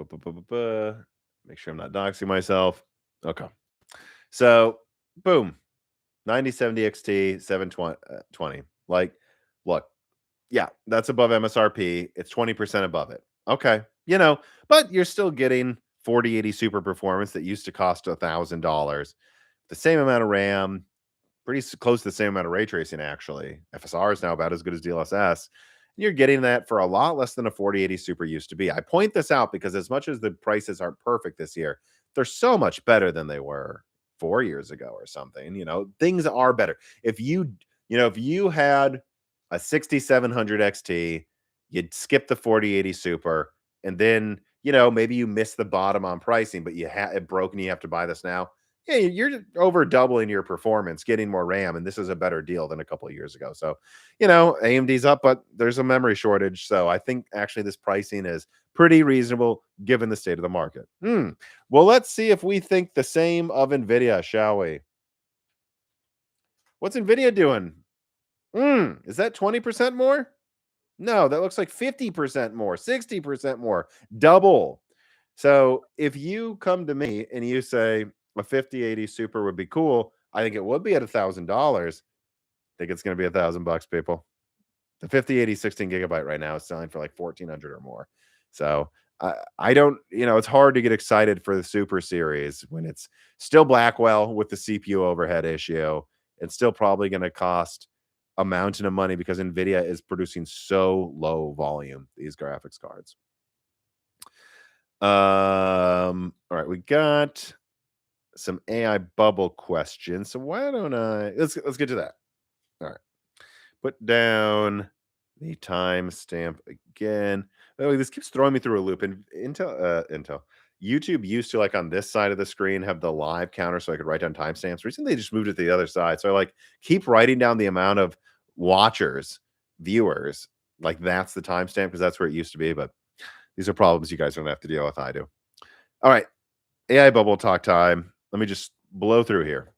Make sure I'm not doxing myself. Okay. So, boom. 9070 XT 720. Like, look, yeah, that's above MSRP. It's 20% above it. Okay. You know, but you're still getting 4080 Super performance that used to cost $1,000. The same amount of RAM, pretty close to the same amount of ray tracing, actually. FSR is now about as good as DLSS. And you're getting that for a lot less than a 4080 Super used to be. I point this out because as much as the prices aren't perfect this year, they're so much better than they were 4 years ago or something. You know, things are better. If you had a 6700 XT, you'd skip the 4080 Super, and then, you know, maybe you missed the bottom on pricing, but it broke and you have to buy this now. Yeah, you're over doubling your performance, getting more RAM, and this is a better deal than a couple of years ago. So, you know, AMD's up, but there's a memory shortage. So I think actually this pricing is pretty reasonable given the state of the market. Well, let's see if we think the same of Nvidia, shall we? What's Nvidia doing? Is that 20% more? No, that looks like 50% more, 60% more, double. So if you come to me and you say a 5080 Super would be cool, I think it would be at $1,000. I think it's going to be $1,000, people. The 5080 16 gigabyte right now is selling for like 1,400 or more. So I don't, you know, it's hard to get excited for the Super series when it's still Blackwell with the CPU overhead issue. It's still probably going to cost a mountain of money because Nvidia is producing so low volume these graphics cards. All right, we got some AI bubble questions. So why don't let's get to that. All right. Put down the timestamp again. Oh, this keeps throwing me through a loop. And Intel. YouTube used to, like, on this side of the screen have the live counter so I could write down timestamps. Recently they just moved it to the other side. So I like keep writing down the amount of watchers, viewers, like that's the timestamp because that's where it used to be. But these are problems you guys don't have to deal with. I do. All right. AI bubble talk time. Let me just blow through here.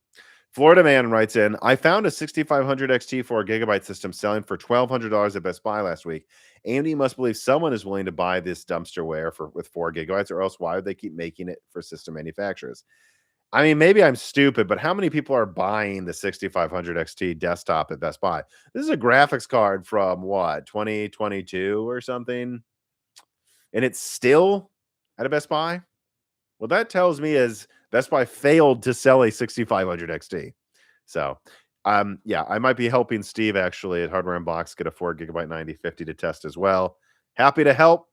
Florida man writes in, I found a 6500 XT 4 gigabyte system selling for $1,200 at Best Buy last week. AMD must believe someone is willing to buy this dumpsterware with 4 gigabytes, or else why would they keep making it for system manufacturers? I mean, maybe I'm stupid, but how many people are buying the 6500 XT desktop at Best Buy? This is a graphics card from what, 2022 or something? And it's still at a Best Buy? Well, that tells me is Best Buy failed to sell a 6500 XT. So, yeah, I might be helping Steve actually at Hardware Unbox get a 4 gigabyte 9050 to test as well. Happy to help.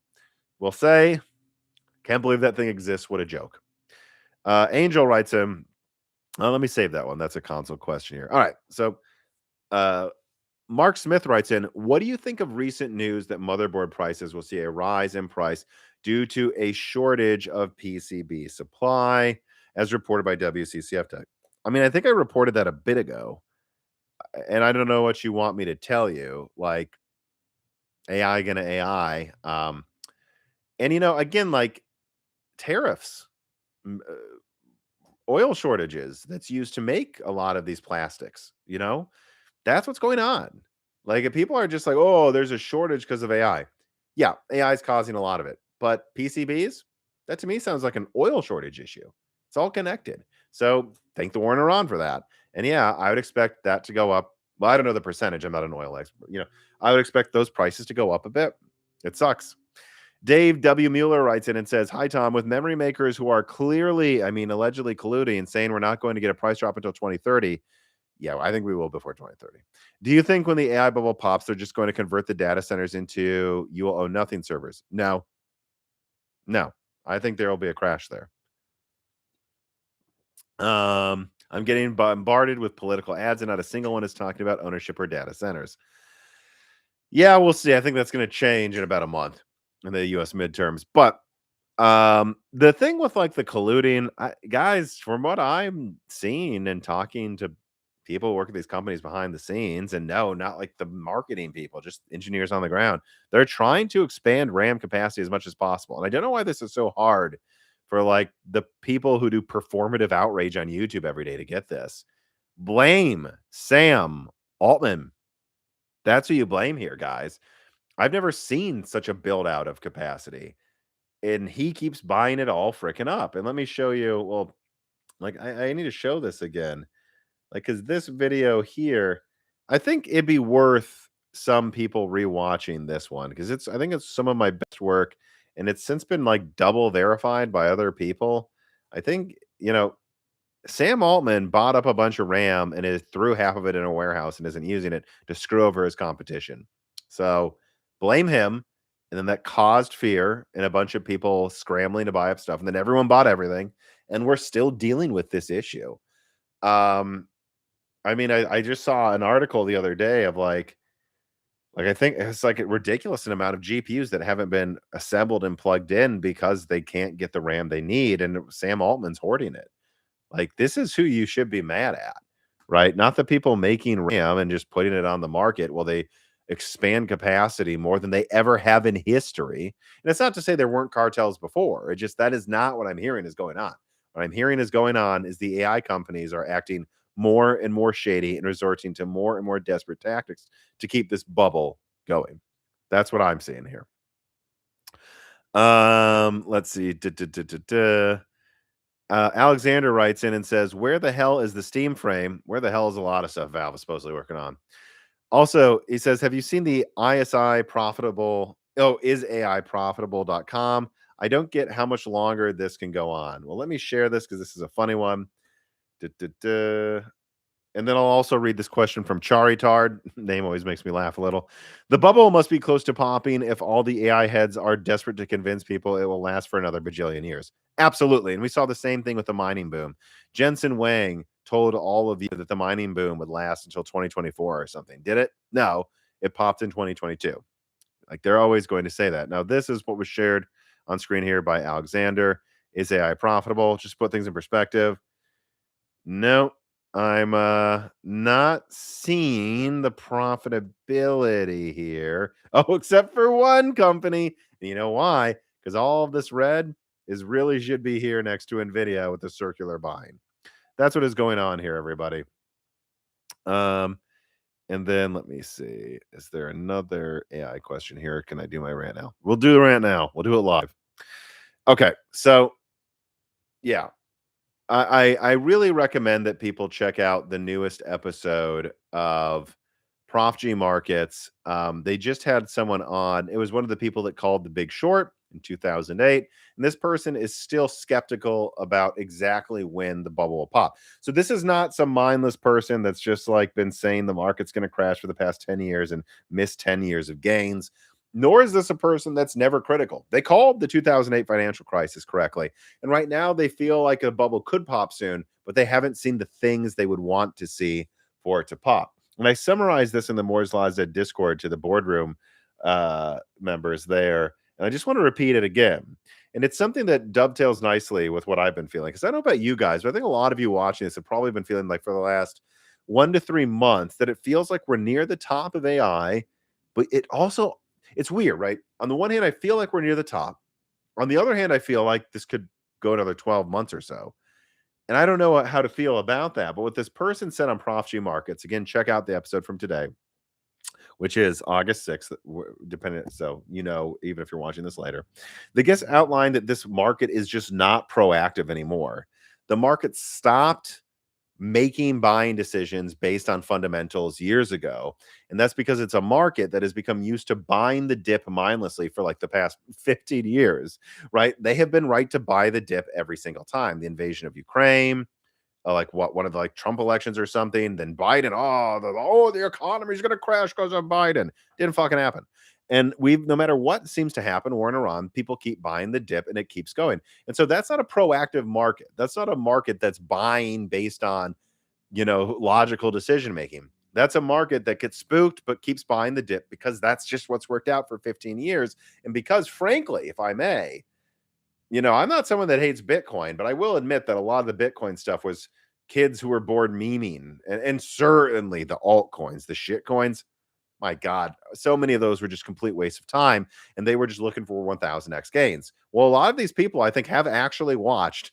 We'll say, can't believe that thing exists. What a joke. Angel writes him, Let me save that one. That's a console question here. All right. So, uh, Mark Smith writes in, what do you think of recent news that motherboard prices will see a rise in price due to a shortage of PCB supply, as reported by WCCF Tech? I mean, I think I reported that a bit ago, and I don't know what you want me to tell you. Like, AI gonna AI. And again, like tariffs, oil shortages that's used to make a lot of these plastics, that's what's going on. Like, if people are just like, oh, there's a shortage because of AI. Yeah, AI is causing a lot of it. But PCBs, that to me sounds like an oil shortage issue. It's all connected. So thank the war in Iran for that. And yeah, I would expect that to go up. Well, I don't know the percentage. I'm not an oil expert. I would expect those prices to go up a bit. It sucks. Dave W. Mueller writes in and says, hi, Tom. With memory makers who are clearly, allegedly colluding and saying we're not going to get a price drop until 2030. Yeah, I think we will before 2030. Do you think when the AI bubble pops, they're just going to convert the data centers into you will own nothing servers? No. No. I think there will be a crash there. I'm getting bombarded with political ads, and not a single one is talking about ownership or data centers. Yeah, we'll see. I think that's going to change in about a month in the US midterms. But the thing with like the colluding, guys, from what I'm seeing and talking to people who work at these companies behind the scenes, and no, not like the marketing people, just engineers on the ground, they're trying to expand RAM capacity as much as possible. And I don't know why this is so hard for like the people who do performative outrage on YouTube every day to get this. Blame Sam Altman. That's who you blame here, guys. I've never seen such a build out of capacity, and he keeps buying it all freaking up. And let me show you. Well, like I need to show this again, like because this video here, I think it'd be worth some people rewatching this one because I think it's some of my best work, and it's since been like double verified by other people. I think Sam Altman bought up a bunch of RAM and threw half of it in a warehouse and isn't using it to screw over his competition. So blame him. And then that caused fear and a bunch of people scrambling to buy up stuff. And then everyone bought everything. And we're still dealing with this issue. I just saw an article the other day of like I think it's like a ridiculous amount of GPUs that haven't been assembled and plugged in because they can't get the RAM they need. And Sam Altman's hoarding it. Like, this is who you should be mad at, right? Not the people making RAM and just putting it on the market while they expand capacity more than they ever have in history. And it's not to say there weren't cartels before. It just that is not what I'm hearing is going on. What I'm hearing is going on is the AI companies are acting more and more shady and resorting to more and more desperate tactics to keep this bubble going. That's what I'm seeing here. Let's see. Alexander writes in and says, where the hell is the Steam frame? Where the hell is a lot of stuff Valve is supposedly working on? Also, he says, have you seen the ISI profitable? Oh, is AI profitable.com? I don't get how much longer this can go on. Well, let me share this because this is a funny one. And then I'll also read this question from Charitard. Name always makes me laugh a little. The bubble must be close to popping if all the AI heads are desperate to convince people it will last for another bajillion years. Absolutely. And we saw the same thing with the mining boom. Jensen Wang told all of you that the mining boom would last until 2024 or something. Did it? No, it popped in 2022. Like, they're always going to say that. Now, this is what was shared on screen here by Alexander. Is AI profitable? Just put things in perspective. No, I'm not seeing the profitability here. Oh, except for one company. And you know why? Because all of this red is really should be here next to Nvidia with the circular buying. That's what is going on here, everybody. And then let me see. Is there another AI question here? Can I do my rant now? We'll do the rant now. We'll do it live. Okay, so yeah. I really recommend that people check out the newest episode of Prof G Markets. They just had someone on. It was one of the people that called The Big Short in 2008. And this person is still skeptical about exactly when the bubble will pop. So this is not some mindless person that's just like been saying the market's going to crash for the past 10 years and missed 10 years of gains. Nor is this a person that's never critical. They called the 2008 financial crisis correctly. And right now they feel like a bubble could pop soon, but they haven't seen the things they would want to see for it to pop. And I summarized this in the Moore's Law Z Discord to the boardroom members there. And I just want to repeat it again. And it's something that dovetails nicely with what I've been feeling. Because I don't know about you guys, but I think a lot of you watching this have probably been feeling like for the last 1 to 3 months that it feels like we're near the top of AI, but it's weird, right? On the one hand, I feel like we're near the top. On the other hand, I feel like this could go another 12 months or so. And I don't know how to feel about that. But what this person said on Prof G Markets, again, check out the episode from today, which is August 6th, depending. So, even if you're watching this later, the guest outlined that this market is just not proactive anymore. The market stopped making buying decisions based on fundamentals years ago. And that's because it's a market that has become used to buying the dip mindlessly for like the past 15 years, right? They have been right to buy the dip every single time. The invasion of Ukraine, like one of the like Trump elections or something, then Biden, the economy is going to crash because of Biden. Didn't fucking happen. And no matter what seems to happen, war in Iran, people keep buying the dip and it keeps going. And so that's not a proactive market. That's not a market that's buying based on, logical decision making. That's a market that gets spooked but keeps buying the dip because that's just what's worked out for 15 years. And because, frankly, if I may, I'm not someone that hates Bitcoin, but I will admit that a lot of the Bitcoin stuff was kids who were bored memeing, and certainly the altcoins, the shit coins. My God, so many of those were just complete waste of time, and they were just looking for 1000x gains. Well, a lot of these people, I think, have actually watched,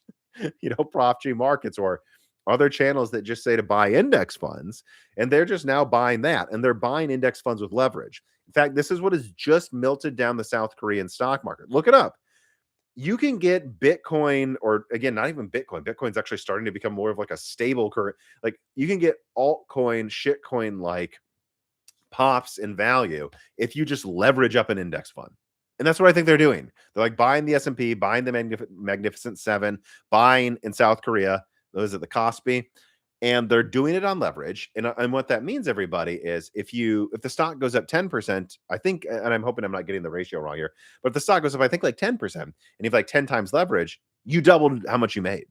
Prof G Markets or other channels that just say to buy index funds, and they're just now buying that, and they're buying index funds with leverage. In fact, this is what has just melted down the South Korean stock market. Look it up. You can get Bitcoin, or again, not even Bitcoin. Bitcoin's actually starting to become more of like a stable current. Like you can get altcoin, shitcoin like pops in value if you just leverage up an index fund. And that's what I think they're doing. They're like buying the S&P, buying the Magnificent Seven, buying in South Korea, those are the Kospi, and they're doing it on leverage. And what that means, everybody, is if the stock goes up 10%, I think, and I'm hoping I'm not getting the ratio wrong here, but if the stock goes up, I think like 10%, and you've like 10 times leverage, you doubled how much you made.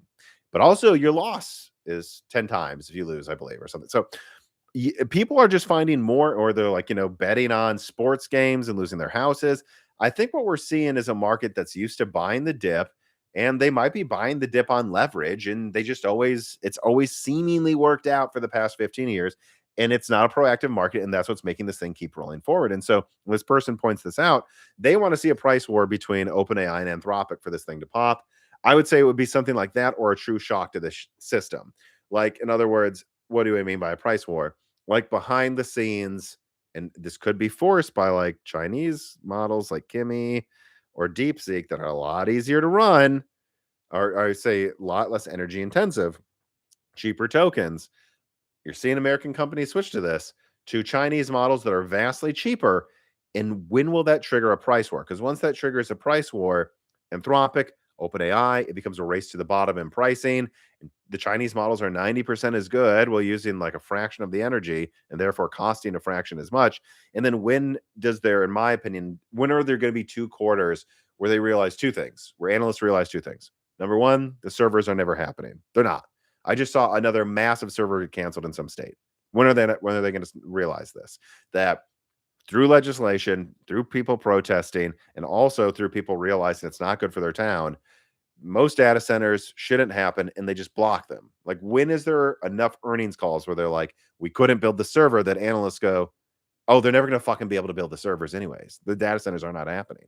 But also your loss is 10 times if you lose, I believe, or something. So people are just finding more, or they're like, betting on sports games and losing their houses. I think what we're seeing is a market that's used to buying the dip, and they might be buying the dip on leverage, and it's always seemingly worked out for the past 15 years, and it's not a proactive market, and that's what's making this thing keep rolling forward. And so this person points this out. They want to see a price war between OpenAI and Anthropic for this thing to pop. I would say it would be something like that, or a true shock to the system. Like, in other words, what do I mean by a price war? Like behind the scenes, and this could be forced by like Chinese models like Kimi or DeepSeek that are a lot easier to run, or I say a lot less energy intensive, cheaper tokens. You're seeing American companies switch to Chinese models that are vastly cheaper. And when will that trigger a price war? Because once that triggers a price war, Anthropic, OpenAI, it becomes a race to the bottom in pricing. The Chinese models are 90% as good while using like a fraction of the energy and therefore costing a fraction as much. And then in my opinion, when are there going to be 2 quarters where they realize 2 things, where analysts realize 2 things? Number one, the servers are never happening. They're not. I just saw another massive server get canceled in some state. When are they going to realize this? That through legislation, through people protesting, and also through people realizing it's not good for their town, most data centers shouldn't happen, and they just block them. Like, when is there enough earnings calls where they're like, we couldn't build the server, that analysts go, oh, they're never going to fucking be able to build the servers anyways. The data centers are not happening.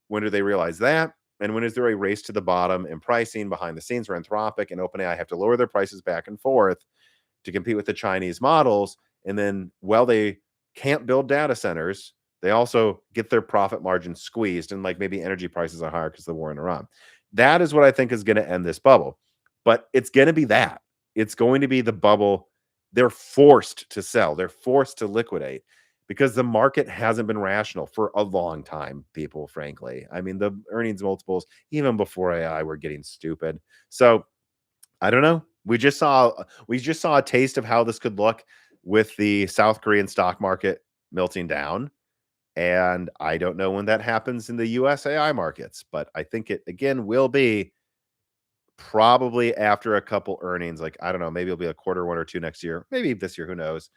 When do they realize that? And when is there a race to the bottom in pricing behind the scenes where Anthropic and OpenAI have to lower their prices back and forth to compete with the Chinese models? And then, while they can't build data centers, they also get their profit margins squeezed, and like maybe energy prices are higher because of the war in Iran. That is what I think is going to end this bubble. But it's going to be that. It's going to be the bubble. They're forced to sell. They're forced to liquidate because the market hasn't been rational for a long time, people, frankly. I mean, the earnings multiples, even before AI, were getting stupid. So I don't know. We just saw a taste of how this could look with the South Korean stock market melting down. And I don't know when that happens in the US AI markets, but I think it, again, will be probably after a couple earnings, like, I don't know, maybe it'll be a quarter one or two next year, maybe this year, who knows,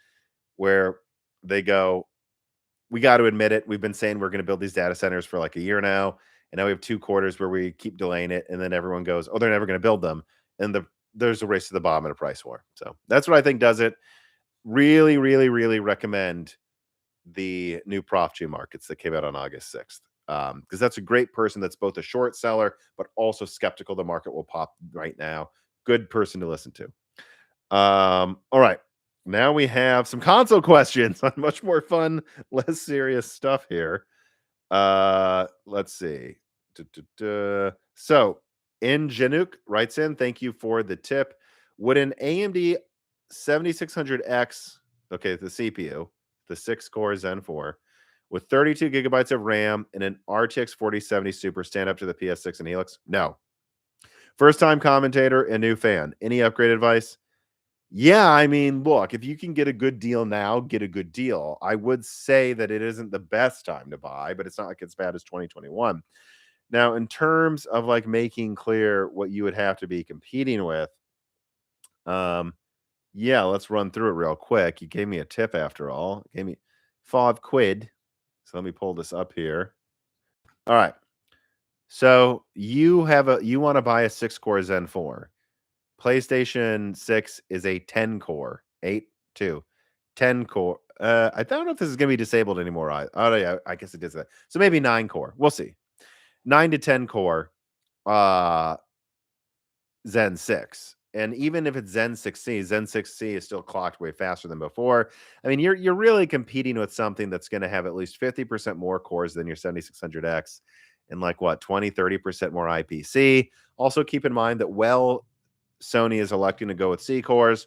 where they go, we got to admit it. We've been saying we're going to build these data centers for like a year now. And now we have 2 quarters where we keep delaying it. And then everyone goes, oh, they're never going to build them. And there's a race to the bottom and a price war. So that's what I think does it. Really, really, really recommend the new Prof G markets that came out on August 6th. Because that's a great person that's both a short seller, but also skeptical the market will pop right now. Good person to listen to. All right. Now we have some console questions on much more fun, less serious stuff here. Let's see. So, Ingenuke writes in, thank you for the tip. Would an AMD 7600X, okay, the CPU, the 6-core Zen 4, with 32 gigabytes of RAM and an RTX 4070 Super stand up to the PS6 and Helix? No. First time commentator and new fan. Any upgrade advice? Yeah, I mean, look, if you can get a good deal now, get a good deal. I would say that it isn't the best time to buy, but it's not like it's bad as 2021. Now, in terms of like making clear what you would have to be competing with, yeah, let's run through it real quick. You gave me a tip after all. Gave me £5. So let me pull this up here. All right. So you want to buy a 6-core Zen 4. PlayStation 6 is a 10-core, 10-core. I don't know if this is going to be disabled anymore. Oh, yeah, I guess it is that. So maybe 9-core. We'll see. 9 to 10-core Zen 6. And even if it's Zen 6C is still clocked way faster than before. I mean, you're really competing with something that's going to have at least 50% more cores than your 7600X and like what, 20-30% more IPC. Also keep in mind that Sony is electing to go with C cores.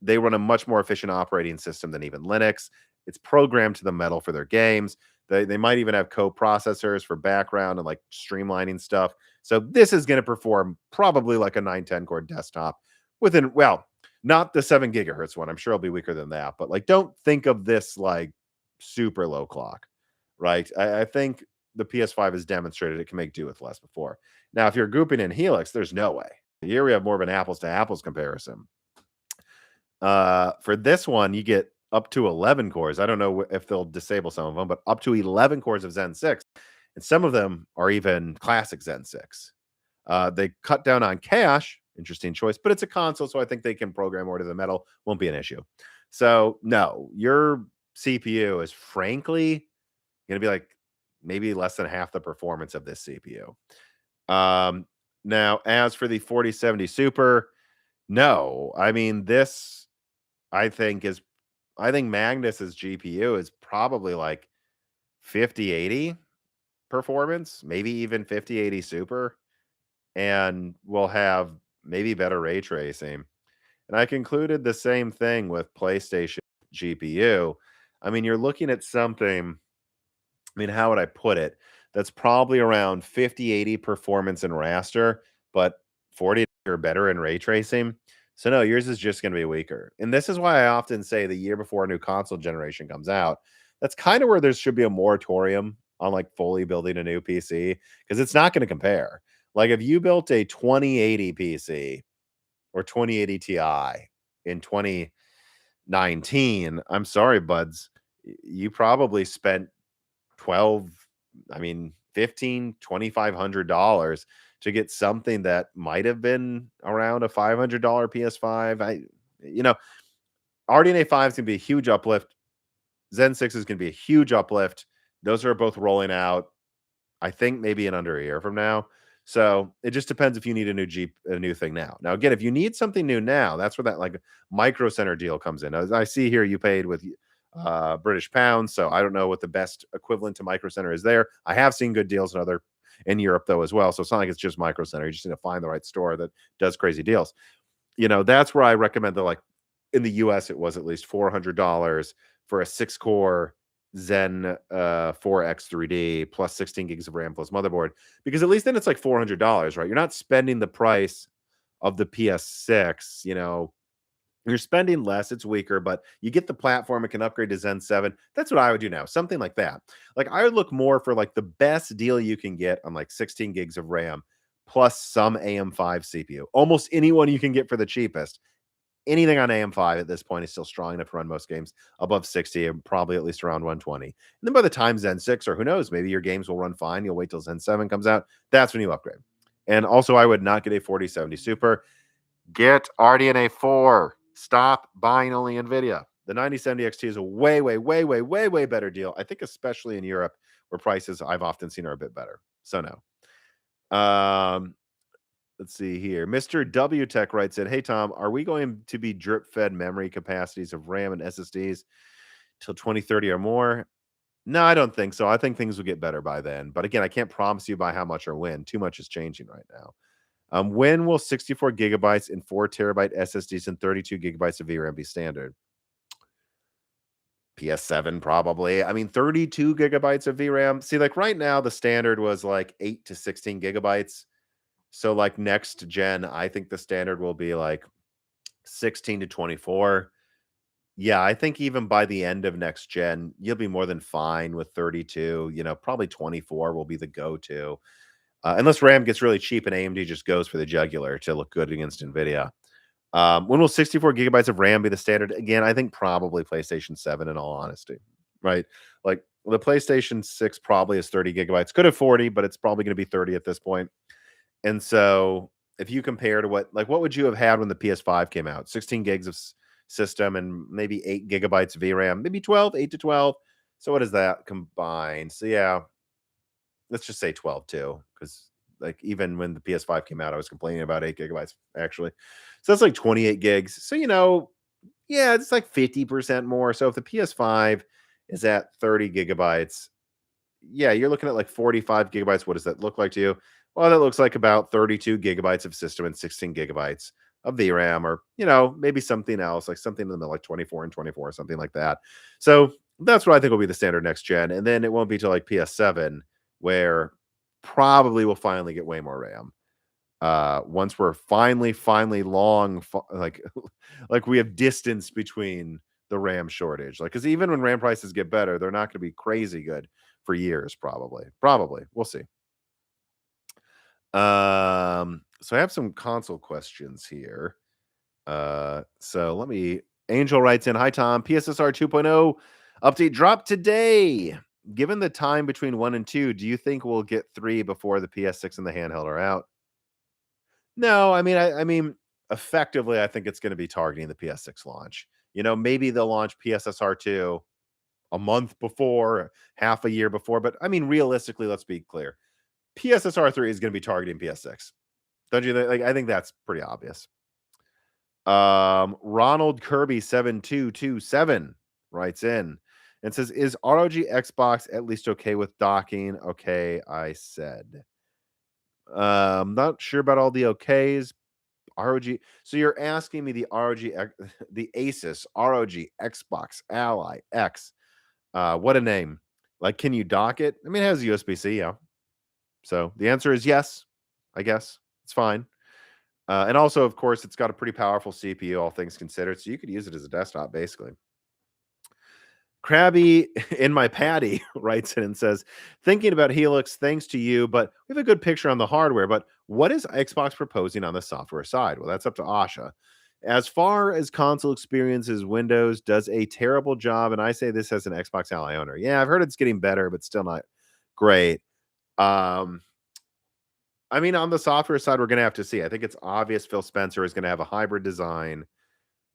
They run a much more efficient operating system than even Linux. It's programmed to the metal for their games. They might even have co-processors for background and like streamlining stuff. So this is going to perform probably like a 910 core desktop within, well, not the 7 gigahertz one. I'm sure it'll be weaker than that, but like, don't think of this like super low clock, right? I think the PS5 has demonstrated it can make do with less before. Now, if you're grouping in Helix, there's no way. Here we have more of an apples to apples comparison. For this one, you get up to 11 cores. I don't know if they'll disable some of them, but up to 11 cores of Zen 6. And some of them are even classic Zen 6. They cut down on cache. Interesting choice, but it's a console, so I think they can program more to the metal. Won't be an issue. So, no, your CPU is frankly going to be like maybe less than half the performance of this CPU. Now, as for the 4070 Super, no. I mean, this, I think Magnus's GPU is probably like 5080 performance, maybe even 5080 Super, and will have maybe better ray tracing. And I concluded the same thing with PlayStation GPU. I mean, you're looking at something, I mean, how would I put it? That's probably around 5080 performance in raster, but 40 or better in ray tracing. So no, yours is just going to be weaker. And this is why I often say the year before a new console generation comes out, that's kind of where there should be a moratorium on like fully building a new PC, because it's not going to compare. Like if you built a 2080 PC or 2080 Ti in 2019, I'm sorry, buds, you probably spent 2500 to get something that might have been around a $500 PS5. RDNA 5 is going to be a huge uplift. Zen 6 is going to be a huge uplift. Those are both rolling out, I think, maybe in under a year from now. So it just depends if you need a new thing now. Now, again, if you need something new now, that's where that like Micro Center deal comes in. As I see here, you paid with British pounds, so I don't know what the best equivalent to Micro Center is there. I have seen good deals in Europe though as well, so it's not like it's just Micro Center. You just need to find the right store that does crazy deals. That's where I recommend that. Like in the US, it was at least $400 for a 6-core Zen 4X 3D plus 16 gigs of RAM plus motherboard, because at least then it's like $400, right? You're not spending the price of the PS6. You're spending less, it's weaker, but you get the platform, it can upgrade to Zen 7. That's what I would do now, something like that. Like I would look more for like the best deal you can get on like 16 gigs of RAM plus some AM5 CPU. Almost anyone you can get for the cheapest. Anything on AM5 at this point is still strong enough to run most games above 60 and probably at least around 120. And then by the time Zen 6, or who knows, maybe your games will run fine. You'll wait till Zen 7 comes out. That's when you upgrade. And also, I would not get a 4070 Super. Get RDNA 4. Stop buying only Nvidia. The 9070 XT is a way better deal. I think especially in Europe, where prices I've often seen are a bit better. So no. Let's see here. Mr. W Tech writes in, hey, Tom, are we going to be drip fed memory capacities of RAM and SSDs till 2030 or more? No, I don't think so. I think things will get better by then. But again, I can't promise you by how much or when. Too much is changing right now. When will 64 gigabytes and 4 terabyte SSDs and 32 gigabytes of VRAM be standard? PS7 probably. I mean, 32 gigabytes of VRAM. See, like right now, the standard was like 8 to 16 gigabytes. So like next gen, I think the standard will be like 16 to 24. Yeah, I think even by the end of next gen, you'll be more than fine with 32. Probably 24 will be the go-to. Unless RAM gets really cheap and AMD just goes for the jugular to look good against Nvidia. When will 64 gigabytes of RAM be the standard? Again, I think probably PlayStation 7 in all honesty, right? Like the PlayStation 6 probably is 30 gigabytes. Could have 40, but it's probably going to be 30 at this point. And so if you compare to what would you have had when the PS5 came out? 16 gigs of system and maybe 8 gigabytes of VRAM, maybe 12, 8 to 12. So what is that combined? So yeah, let's just say 12 too, because like even when the PS5 came out, I was complaining about 8 gigabytes actually. So that's like 28 gigs. So yeah, it's like 50% more. So if the PS5 is at 30 gigabytes, yeah, you're looking at like 45 gigabytes. What does that look like to you? Well, that looks like about 32 gigabytes of system and 16 gigabytes of VRAM, or maybe something else, like something in the middle, like 24 and 24, something like that. So that's what I think will be the standard next gen. And then it won't be till like PS7, where probably we'll finally get way more RAM. Once we're finally long, like we have distance between the RAM shortage. Like, because even when RAM prices get better, they're not going to be crazy good for years, probably. We'll see. So I have some console questions here. So Angel writes in, hi Tom, PSSR 2.0 update dropped today. Given the time between 1 and 2, do you think we'll get 3 before the PS6 and the handheld are out? No, I mean, effectively, I think it's going to be targeting the PS6 launch. Maybe they'll launch PSSR 2 a month before, half a year before, but I mean, realistically, let's be clear. PSSR 3 is going to be targeting PS6. Don't you think? Like, I think that's pretty obvious. Ronald Kirby 7227 writes in and says, is ROG Xbox at least okay with docking? Okay, I said. Not sure about all the okays. ROG. So you're asking me the the Asus ROG Xbox Ally X. What a name. Like, can you dock it? I mean, it has USB-C, yeah. So the answer is yes, I guess. It's fine. And also, of course, it's got a pretty powerful CPU, all things considered. So you could use it as a desktop, basically. Krabby in my patty writes in and says, thinking about Helix, thanks to you, but we have a good picture on the hardware. But what is Xbox proposing on the software side? Well, that's up to Asha. As far as console experiences, Windows does a terrible job. And I say this as an Xbox Ally owner. Yeah, I've heard it's getting better, but still not great. I mean, on the software side, we're going to have to see. I think it's obvious Phil Spencer is going to have a hybrid design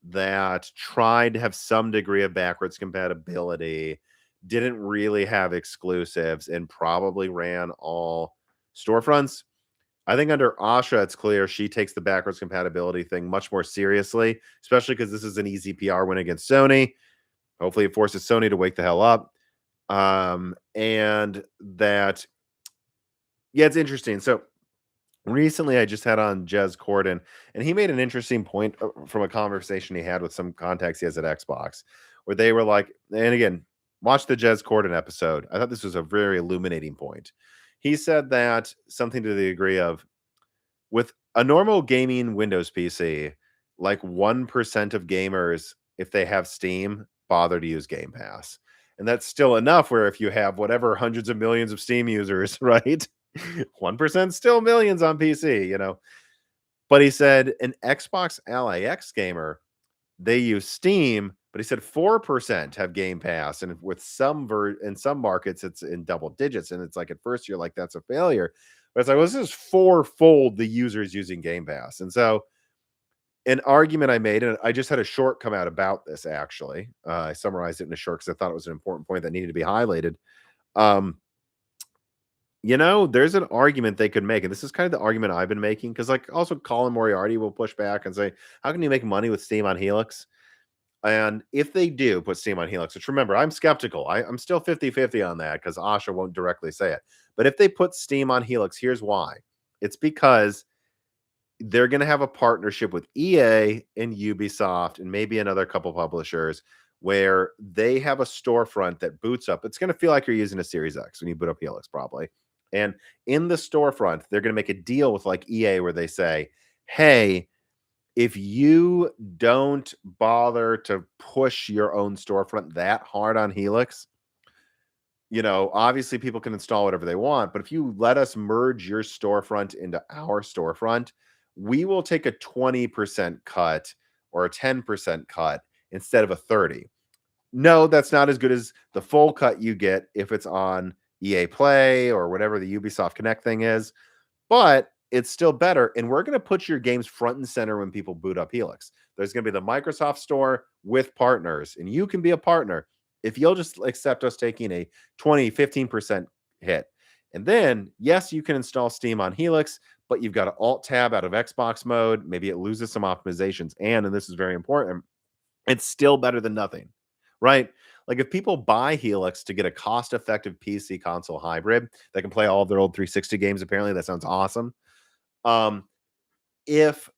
that tried to have some degree of backwards compatibility, didn't really have exclusives, and probably ran all storefronts. I think under Asha, it's clear she takes the backwards compatibility thing much more seriously, especially because this is an easy PR win against Sony. Hopefully it forces Sony to wake the hell up. And that, yeah, it's interesting. So recently, I just had on Jez Corden, and he made an interesting point from a conversation he had with some contacts he has at Xbox, where they were like, and again, watch the Jez Corden episode. I thought this was a very illuminating point. He said that something to the degree of, with a normal gaming Windows PC, like 1% of gamers, if they have Steam, bother to use Game Pass. And that's still enough where if you have whatever hundreds of millions of Steam users, right? 1% still millions on PC, But he said an Xbox Ally X gamer, they use Steam, but he said 4% have Game Pass, and with in some markets, it's in double digits, and it's like at first you're like, "That's a failure," but it's like, "Well, this is fourfold the users using Game Pass," and so an argument I made, and I just had a short come out about this actually. I summarized it in a short because I thought it was an important point that needed to be highlighted. Um, there's an argument they could make, and this is kind of the argument I've been making because, like, also Colin Moriarty will push back and say, "How can you make money with Steam on Helix?" And if they do put Steam on Helix, which remember, I'm skeptical. I'm still 50-50 on that because Asha won't directly say it. But if they put Steam on Helix, here's why. It's because they're going to have a partnership with EA and Ubisoft and maybe another couple publishers where they have a storefront that boots up. It's going to feel like you're using a Series X when you boot up Helix, probably. And in the storefront, they're going to make a deal with like EA where they say, hey, if you don't bother to push your own storefront that hard on Helix, obviously people can install whatever they want, but if you let us merge your storefront into our storefront, we will take a 20% cut or a 10% cut instead of a 30. No, that's not as good as the full cut you get if it's on EA Play or whatever the Ubisoft Connect thing is, but it's still better. And we're going to put your games front and center when people boot up Helix. There's going to be the Microsoft Store with partners, and you can be a partner if you'll just accept us taking a 15% hit. And then, yes, you can install Steam on Helix, but you've got to alt tab out of Xbox mode. Maybe it loses some optimizations. And this is very important, it's still better than nothing, right? Like if people buy Helix to get a cost-effective PC console hybrid that can play all of their old 360 games, apparently that sounds awesome. If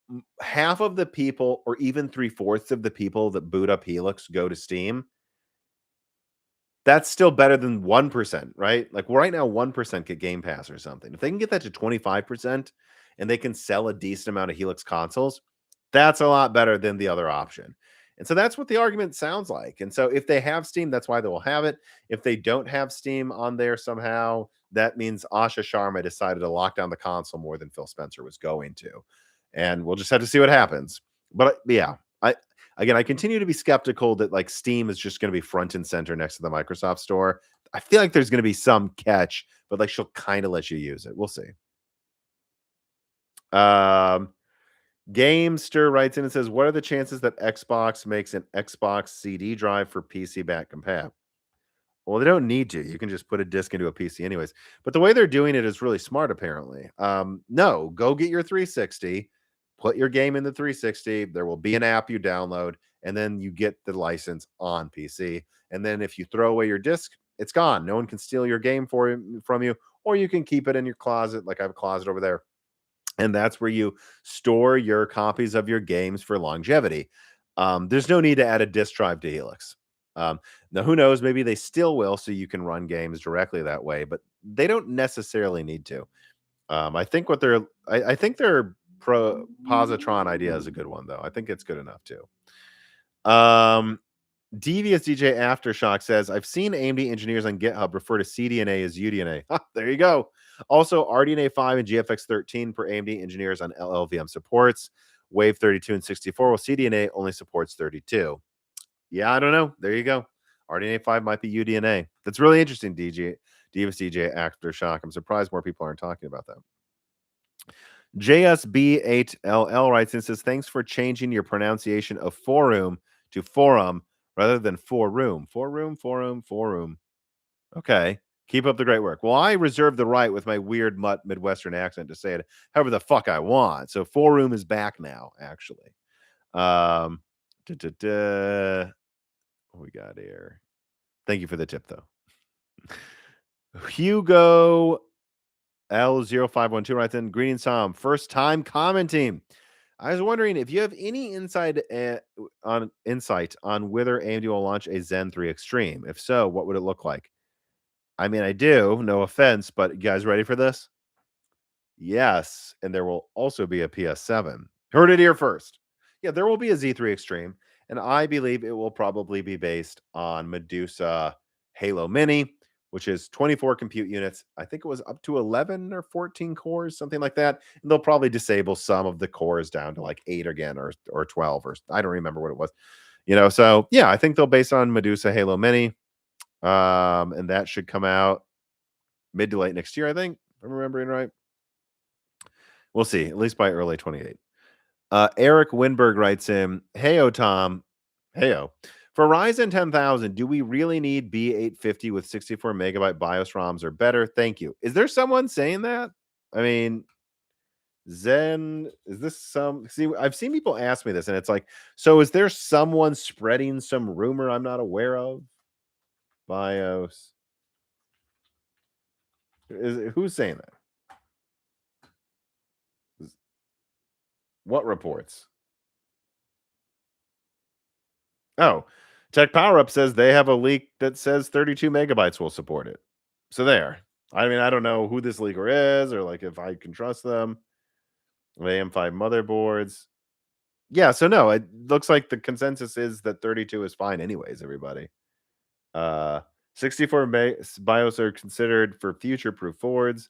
half of the people or even 3/4 of the people that boot up Helix go to Steam, that's still better than 1%, right? Like right now, 1% get Game Pass or something. If they can get that to 25% and they can sell a decent amount of Helix consoles, that's a lot better than the other option. And so that's what the argument sounds like. And so if they have Steam, that's why they will have it. If they don't have Steam on there somehow, that means Asha Sharma decided to lock down the console more than Phil Spencer was going to. And we'll just have to see what happens. But yeah, I continue to be skeptical that like Steam is just going to be front and center next to the Microsoft Store. I feel like there's going to be some catch, but like she'll kind of let you use it. We'll see. Gamester writes in and says, "What are the chances that Xbox makes an Xbox CD drive for PC back compat?" Well, they don't need to. You can just put a disc into a PC anyways. But the way they're doing it is really smart, apparently. No, go get your 360, put your game in the 360. There will be an app you download, and then you get the license on PC. And then if you throw away your disc, it's gone. No one can steal your game from you, or you can keep it in your closet. Like I have a closet over there. And that's where you store your copies of your games for longevity. There's no need to add a disk drive to Helix. Now, who knows? Maybe they still will, so you can run games directly that way, but they don't necessarily need to. I think I think their Positron idea is a good one, though. I think it's good enough too. Devious DJ Aftershock says, "I've seen AMD engineers on GitHub refer to CDNA as UDNA." There you go. Also, RDNA 5 and GFX 13 per AMD engineers on LLVM supports. Wave 32 and 64, while CDNA only supports 32. Yeah, I don't know. There you go. RDNA 5 might be UDNA. That's really interesting, Devious DJ Aftershock. I'm surprised more people aren't talking about that. JSB8LL writes and says, "Thanks for changing your pronunciation of forum to forum rather than forum. Forum. Okay. Keep up the great work." Well, I reserve the right with my weird Midwestern accent to say it however the fuck I want. So forum is back now, actually. What we got here? Thank you for the tip, though. Hugo L0512 writes in, "Greetings, Tom. First time commenting. I was wondering if you have any insight on whether AMD will launch a Zen 3 Extreme. If so, what would it look like?" I mean, I do. No offense, but you guys ready for this? Yes, and there will also be a PS7. Heard it here first. Yeah, there will be a Z3 Extreme, and I believe it will probably be based on Medusa Halo Mini, which is 24 compute units. I think it was up to 11 or 14 cores, something like that. And they'll probably disable some of the cores down to like 8 again, or 12, or I don't remember what it was. So yeah, I think they'll base on Medusa Halo Mini. And that should come out mid to late next year, I think, if I'm remembering right. We'll see, at least by early 28. Eric Winberg writes in, "Heyo, Tom. Heyo. For Ryzen 10,000, do we really need B850 with 64 megabyte BIOS ROMs or better? Thank you." Is there someone saying that? I mean, Zen, is this some? See, I've seen people ask me this, and it's like, so is there someone spreading some rumor I'm not aware of? BIOS. Who's saying that? What reports? Oh, Tech Power Up says they have a leak that says 32 megabytes will support it. So there. I mean, I don't know who this leaker is, or like if I can trust them. The AM5 motherboards. Yeah, so no, it looks like the consensus is that 32 is fine anyways, everybody. 64 BIOS are considered for future-proof boards.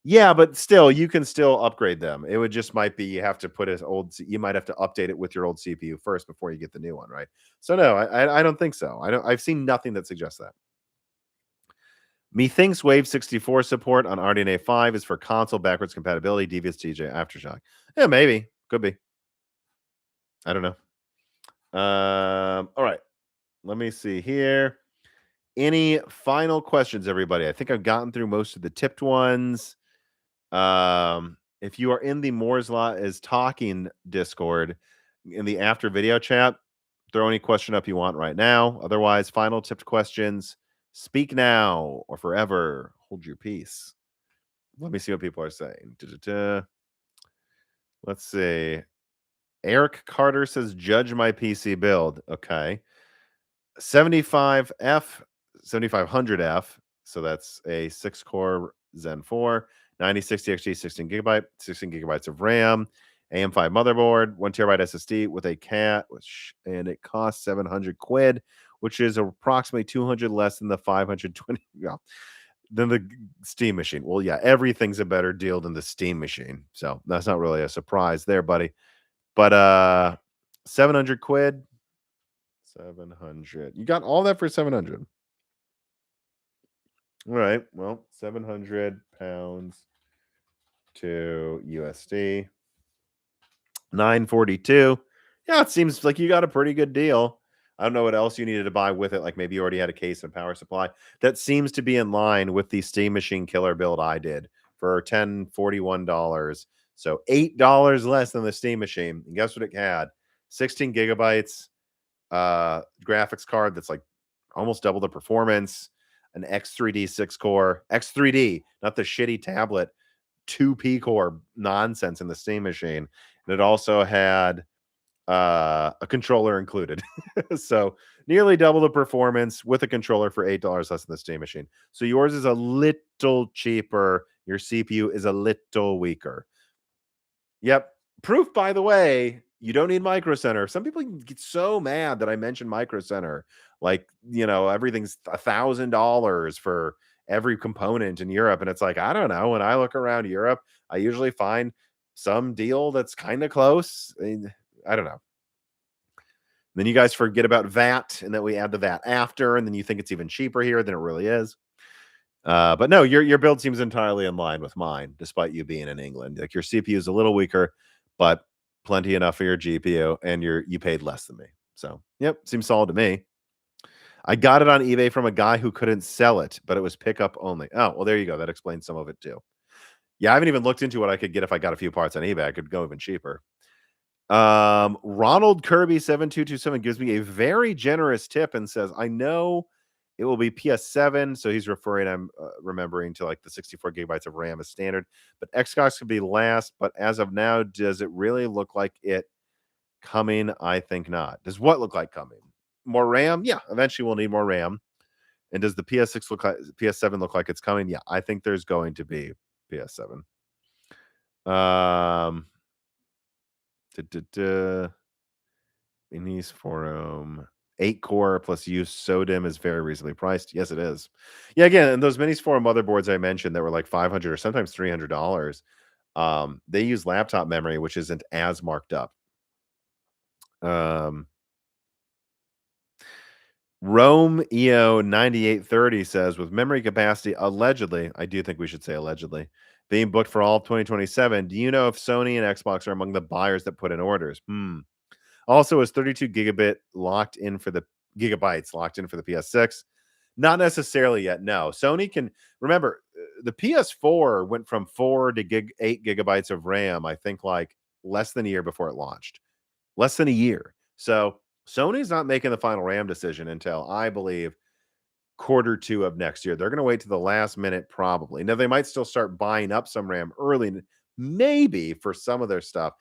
Yeah, but still, you can still upgrade them. It would just might be you have to put you might have to update it with your old CPU first before you get the new one, right? So no, I don't think so. I've seen nothing that suggests that. Methinks Wave 64 support on RDNA 5 is for console backwards compatibility, devious TJ aftershock. Yeah, maybe. Could be. I don't know. All right. Let me see here. Any final questions, everybody? I think I've gotten through most of the tipped ones. If you are in the Moore's Law is Talking Discord in the after video chat, throw any question up you want right now. Otherwise, final tipped questions. Speak now or forever hold your peace. Let me see what people are saying. Let's see. Eric Carter says, "Judge my PC build." Okay. 75F, 7500F. So that's a 6-core Zen 4, 9060 XG, 16 gigabytes of RAM, AM5 motherboard, 1 terabyte SSD with a cat, and it costs 700 quid, which is approximately 200 less than the 520. Yeah, than the Steam machine. Well, yeah, everything's a better deal than the Steam machine. So that's not really a surprise there, buddy. But 700 quid. 700. You got all that for 700. All right. Well, 700 pounds to USD. 942. Yeah, it seems like you got a pretty good deal. I don't know what else you needed to buy with it. Like maybe you already had a case and power supply. That seems to be in line with the Steam Machine Killer build I did for $1041. So $8 less than the Steam Machine. And guess what it had? 16 gigabytes graphics card that's like almost double the performance, an X3D 6-core, X3D, not the shitty tablet 2P core nonsense in the Steam machine. And it also had a controller included. So nearly double the performance with a controller for $8 less than the Steam machine. So yours is a little cheaper. Your CPU is a little weaker. Yep. Proof, by the way, you don't need Micro Center. Some people get so mad that I mentioned Micro Center. Like, everything's $1,000 for every component in Europe. And it's like, I don't know. When I look around Europe, I usually find some deal that's kind of close. I don't know. Then you guys forget about VAT and that we add the VAT after, and then you think it's even cheaper here than it really is. But no, your build seems entirely in line with mine, despite you being in England. Like your CPU is a little weaker, but plenty enough for your GPU, and you paid less than me. So yep, seems solid to me. I got it on eBay from a guy who couldn't sell it, but it was pickup only. Oh, well, there you go. That explains some of it too. Yeah, I haven't even looked into what I could get if I got a few parts on eBay. I could go even cheaper. Ronald Kirby 7227 gives me a very generous tip and says, "I know it will be PS7." So he's referring, I'm remembering, to like the 64 gigabytes of RAM as standard, but Xbox could be last. But as of now, does it really look like it coming? I think not. Does what look like coming? More RAM? Yeah, eventually we'll need more RAM. And does the PS6 look like PS7 look like it's coming? Yeah, I think there's going to be PS7. In his forum, 8 core plus used SODIMM is very reasonably priced. Yes, it is. Yeah, again, and those Minis 4 motherboards I mentioned that were like 500 or sometimes $300, they use laptop memory, which isn't as marked up. Um, Rome EO 9830 says with memory capacity allegedly, I do think we should say allegedly, being booked for all of 2027. Do you know if Sony and Xbox are among the buyers that put in orders? Also, is 32 gigabytes locked in for the PS6? Not necessarily yet. No, Sony can remember the PS4 went from 8 gigabytes of RAM. I think like less than a year before it launched, less than a year. So Sony's not making the final RAM decision until I believe Q2 of next year. They're going to wait to the last minute, probably. Now they might still start buying up some RAM early, maybe for some of their stuff.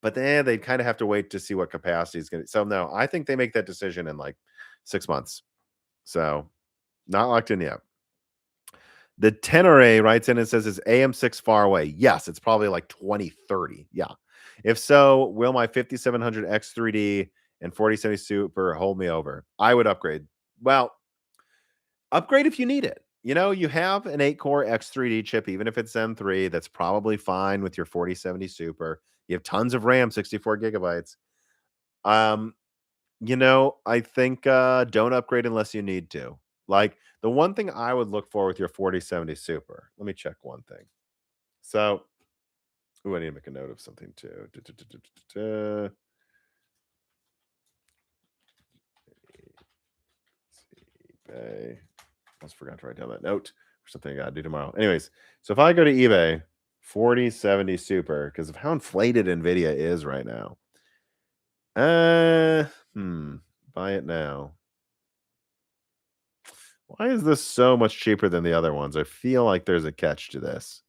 But then they'd kind of have to wait to see what capacity is going to. So no, I think they make that decision in like 6 months. So not locked in yet. The Tenere writes in and says, is AM6 far away? Yes, it's probably like 2030. Yeah. If so, will my 5700 X3D and 4070 Super hold me over? I would upgrade. Well, upgrade if you need it. You know, you have an 8-core X3D chip, even if it's Zen 3, that's probably fine with your 4070 Super. You have tons of RAM, 64 gigabytes. You know, I think don't upgrade unless you need to. Like the one thing I would look for with your 4070 Super. Let me check one thing. So, I need to make a note of something too. eBay. Almost forgot to write down that note for something I gotta do tomorrow. Anyways, so if I go to eBay, 4070 Super, because of how inflated Nvidia is right now. Buy it now. Why is this so much cheaper than the other ones? I feel like there's a catch to this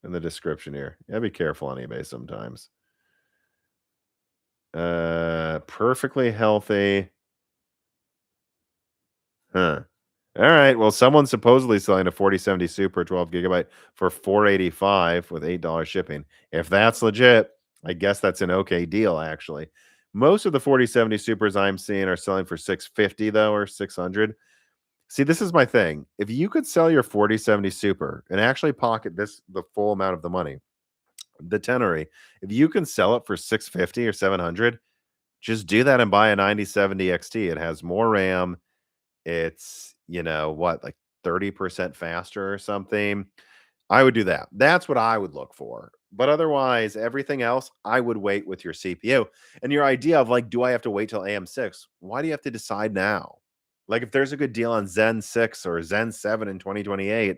in the description here. Yeah, be careful on eBay sometimes. Perfectly healthy. Huh. All right. Well, someone's supposedly selling a 4070 Super 12 gigabyte for $485 with $8 shipping. If that's legit, I guess that's an okay deal, actually. Most of the 4070 Supers I'm seeing are selling for 650 though, or 600. See, this is my thing. If you could sell your 4070 Super and actually pocket the full amount of the money, the Tenere, if you can sell it for 650 or 700, just do that and buy a 9070 XT. It has more RAM. It's, what, like 30% faster or something. I would do that. That's what I would look for. But otherwise, everything else, I would wait with your CPU. And your idea of like, do I have to wait till AM6? Why do you have to decide now? Like, if there's a good deal on Zen 6 or Zen 7 in 2028,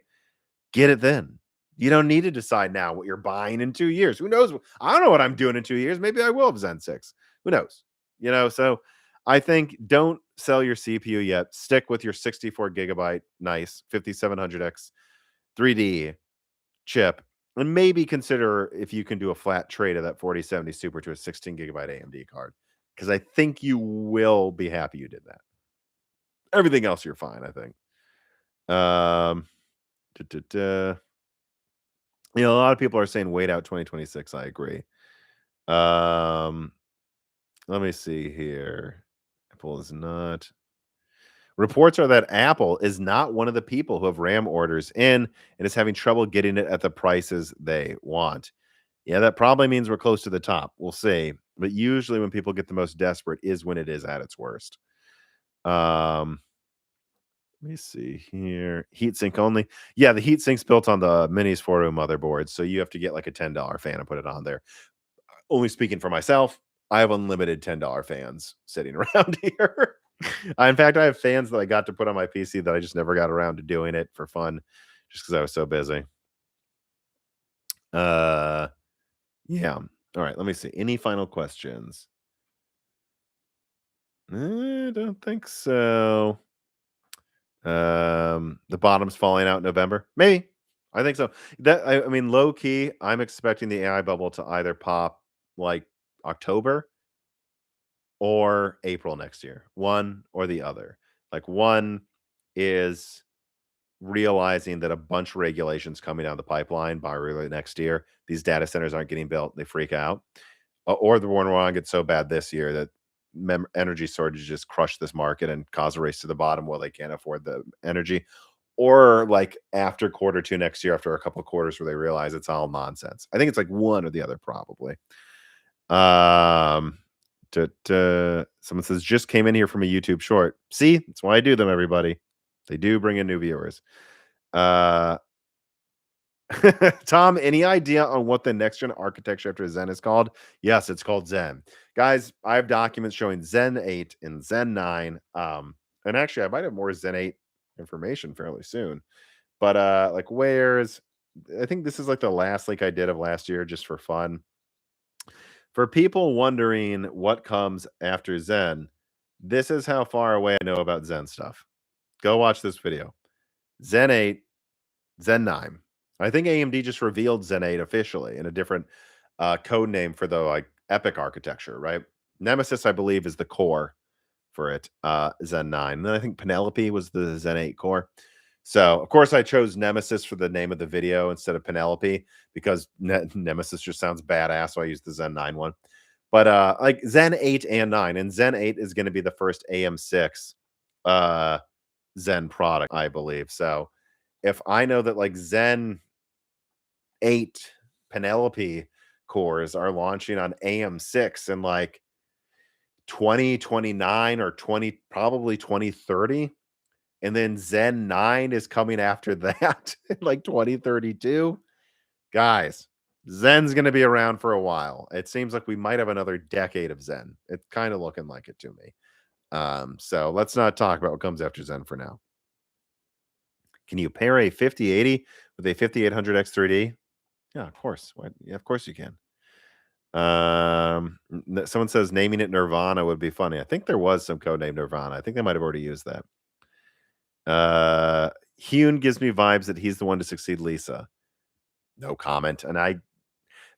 get it then. You don't need to decide now what you're buying in 2 years. Who knows? I don't know what I'm doing in 2 years. Maybe I will have Zen 6. Who knows? So I think don't sell your CPU yet. Stick with your 64 gigabyte, nice 5700X 3D chip, and maybe consider if you can do a flat trade of that 4070 Super to a 16 gigabyte AMD card, because I think you will be happy you did that. Everything else you're fine, I think. A lot of people are saying wait out 2026. I agree. Let me see here. Apple is not. Reports are that Apple is not one of the people who have RAM orders in and is having trouble getting it at the prices they want. Yeah, that probably means we're close to the top. We'll see. But usually when people get the most desperate is when it is at its worst. Let me see here. Heatsink only. Yeah, the heatsink's built on the Minis 4-room motherboard, so you have to get like a $10 fan and put it on there. Only speaking for myself, I have unlimited $10 fans sitting around here. In fact, I have fans that I got to put on my PC that I just never got around to doing it for fun, just because I was so busy. Yeah. All right, let me see. Any final questions? I don't think so. The bottom's falling out in November. Maybe. I think so. I mean, low key, I'm expecting the AI bubble to either pop like October or April next year. One or the other. Like one is realizing that a bunch of regulations coming down the pipeline by early next year. These data centers aren't getting built. They freak out. Or the one wrong gets so bad this year that energy shortages just crush this market and cause a race to the bottom while they can't afford the energy, or like after quarter two next year, after a couple of quarters where they realize it's all nonsense. I think it's like one or the other, probably. Someone says, just came in here from a YouTube short. See, that's why I do them, everybody. They do bring in new viewers. Tom, any idea on what the next gen architecture after Zen is called? Yes, it's called Zen. Guys, I have documents showing Zen 8 and Zen 9. And actually I might have more Zen 8 information fairly soon. But like I think this is like the last leak I did of last year just for fun. For people wondering what comes after Zen, this is how far away I know about Zen stuff. Go watch this video. Zen 8, Zen 9. I think AMD just revealed Zen 8 officially in a different code name for the like Epic architecture, right? Nemesis, I believe, is the core for it. Zen 9. And then I think Penelope was the Zen 8 core. So, of course, I chose Nemesis for the name of the video instead of Penelope because Nemesis just sounds badass. So I used the Zen 9 one. But like Zen 8 and 9. And Zen 8 is going to be the first AM6 Zen product, I believe. So if I know that like Zen 8 Penelope cores are launching on AM6 in like 2029 or probably 2030, and then Zen 9 is coming after that in like 2032. Guys, Zen's going to be around for a while. It seems like we might have another decade of Zen. It's kind of looking like it to me. So let's not talk about what comes after Zen for now. Can you pair a 5080 with a 5800 X3D? Yeah, of course. Yeah, of course you can. Someone says naming it Nirvana would be funny. I think there was some code named Nirvana. I think they might have already used that. Hune gives me vibes that he's the one to succeed Lisa. No comment. And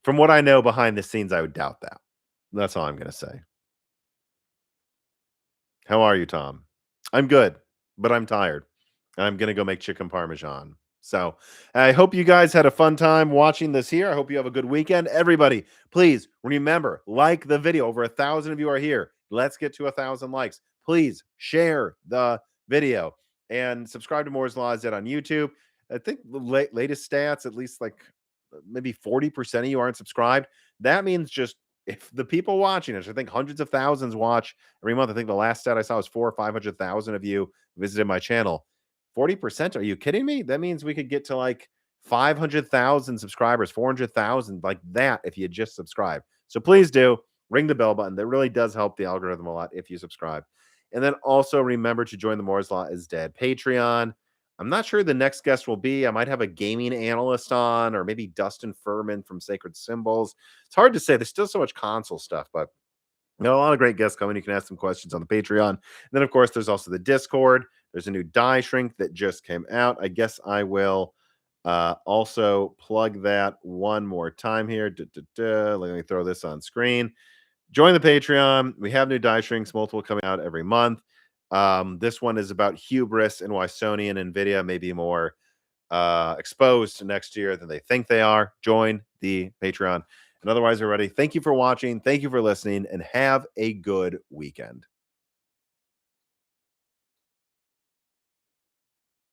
from what I know behind the scenes, I would doubt that. That's all I'm going to say. How are you, Tom? I'm good, but I'm tired. I'm going to go make chicken parmesan. So I hope you guys had a fun time watching this here. I hope you have a good weekend. Everybody, please remember, like the video. Over 1,000 of you are here. Let's get to 1,000 likes. Please share the video and subscribe to Moore's Law Z on YouTube. I think the latest stats, at least like maybe 40% of you aren't subscribed. That means just if the people watching it, I think hundreds of thousands watch every month. I think the last stat I saw was 400,000 or 500,000 of you visited my channel. 40%? Are you kidding me? That means we could get to like 500,000 subscribers, 400,000 like that if you just subscribe. So please do ring the bell button. That really does help the algorithm a lot if you subscribe. And then also remember to join the Moore's Law is Dead Patreon. I'm not sure who the next guest will be. I might have a gaming analyst on, or maybe Dustin Furman from Sacred Symbols. It's hard to say. There's still so much console stuff, but a lot of great guests coming. You can ask some questions on the Patreon. And then, of course, there's also the Discord. There's a new die shrink that just came out. I guess I will also plug that one more time here. Let me throw this on screen. Join the Patreon. We have new die shrinks, multiple coming out every month. This one is about hubris and why Sony and Nvidia may be more exposed next year than they think they are. Join the Patreon. And otherwise, everybody, thank you for watching. Thank you for listening, and have a good weekend.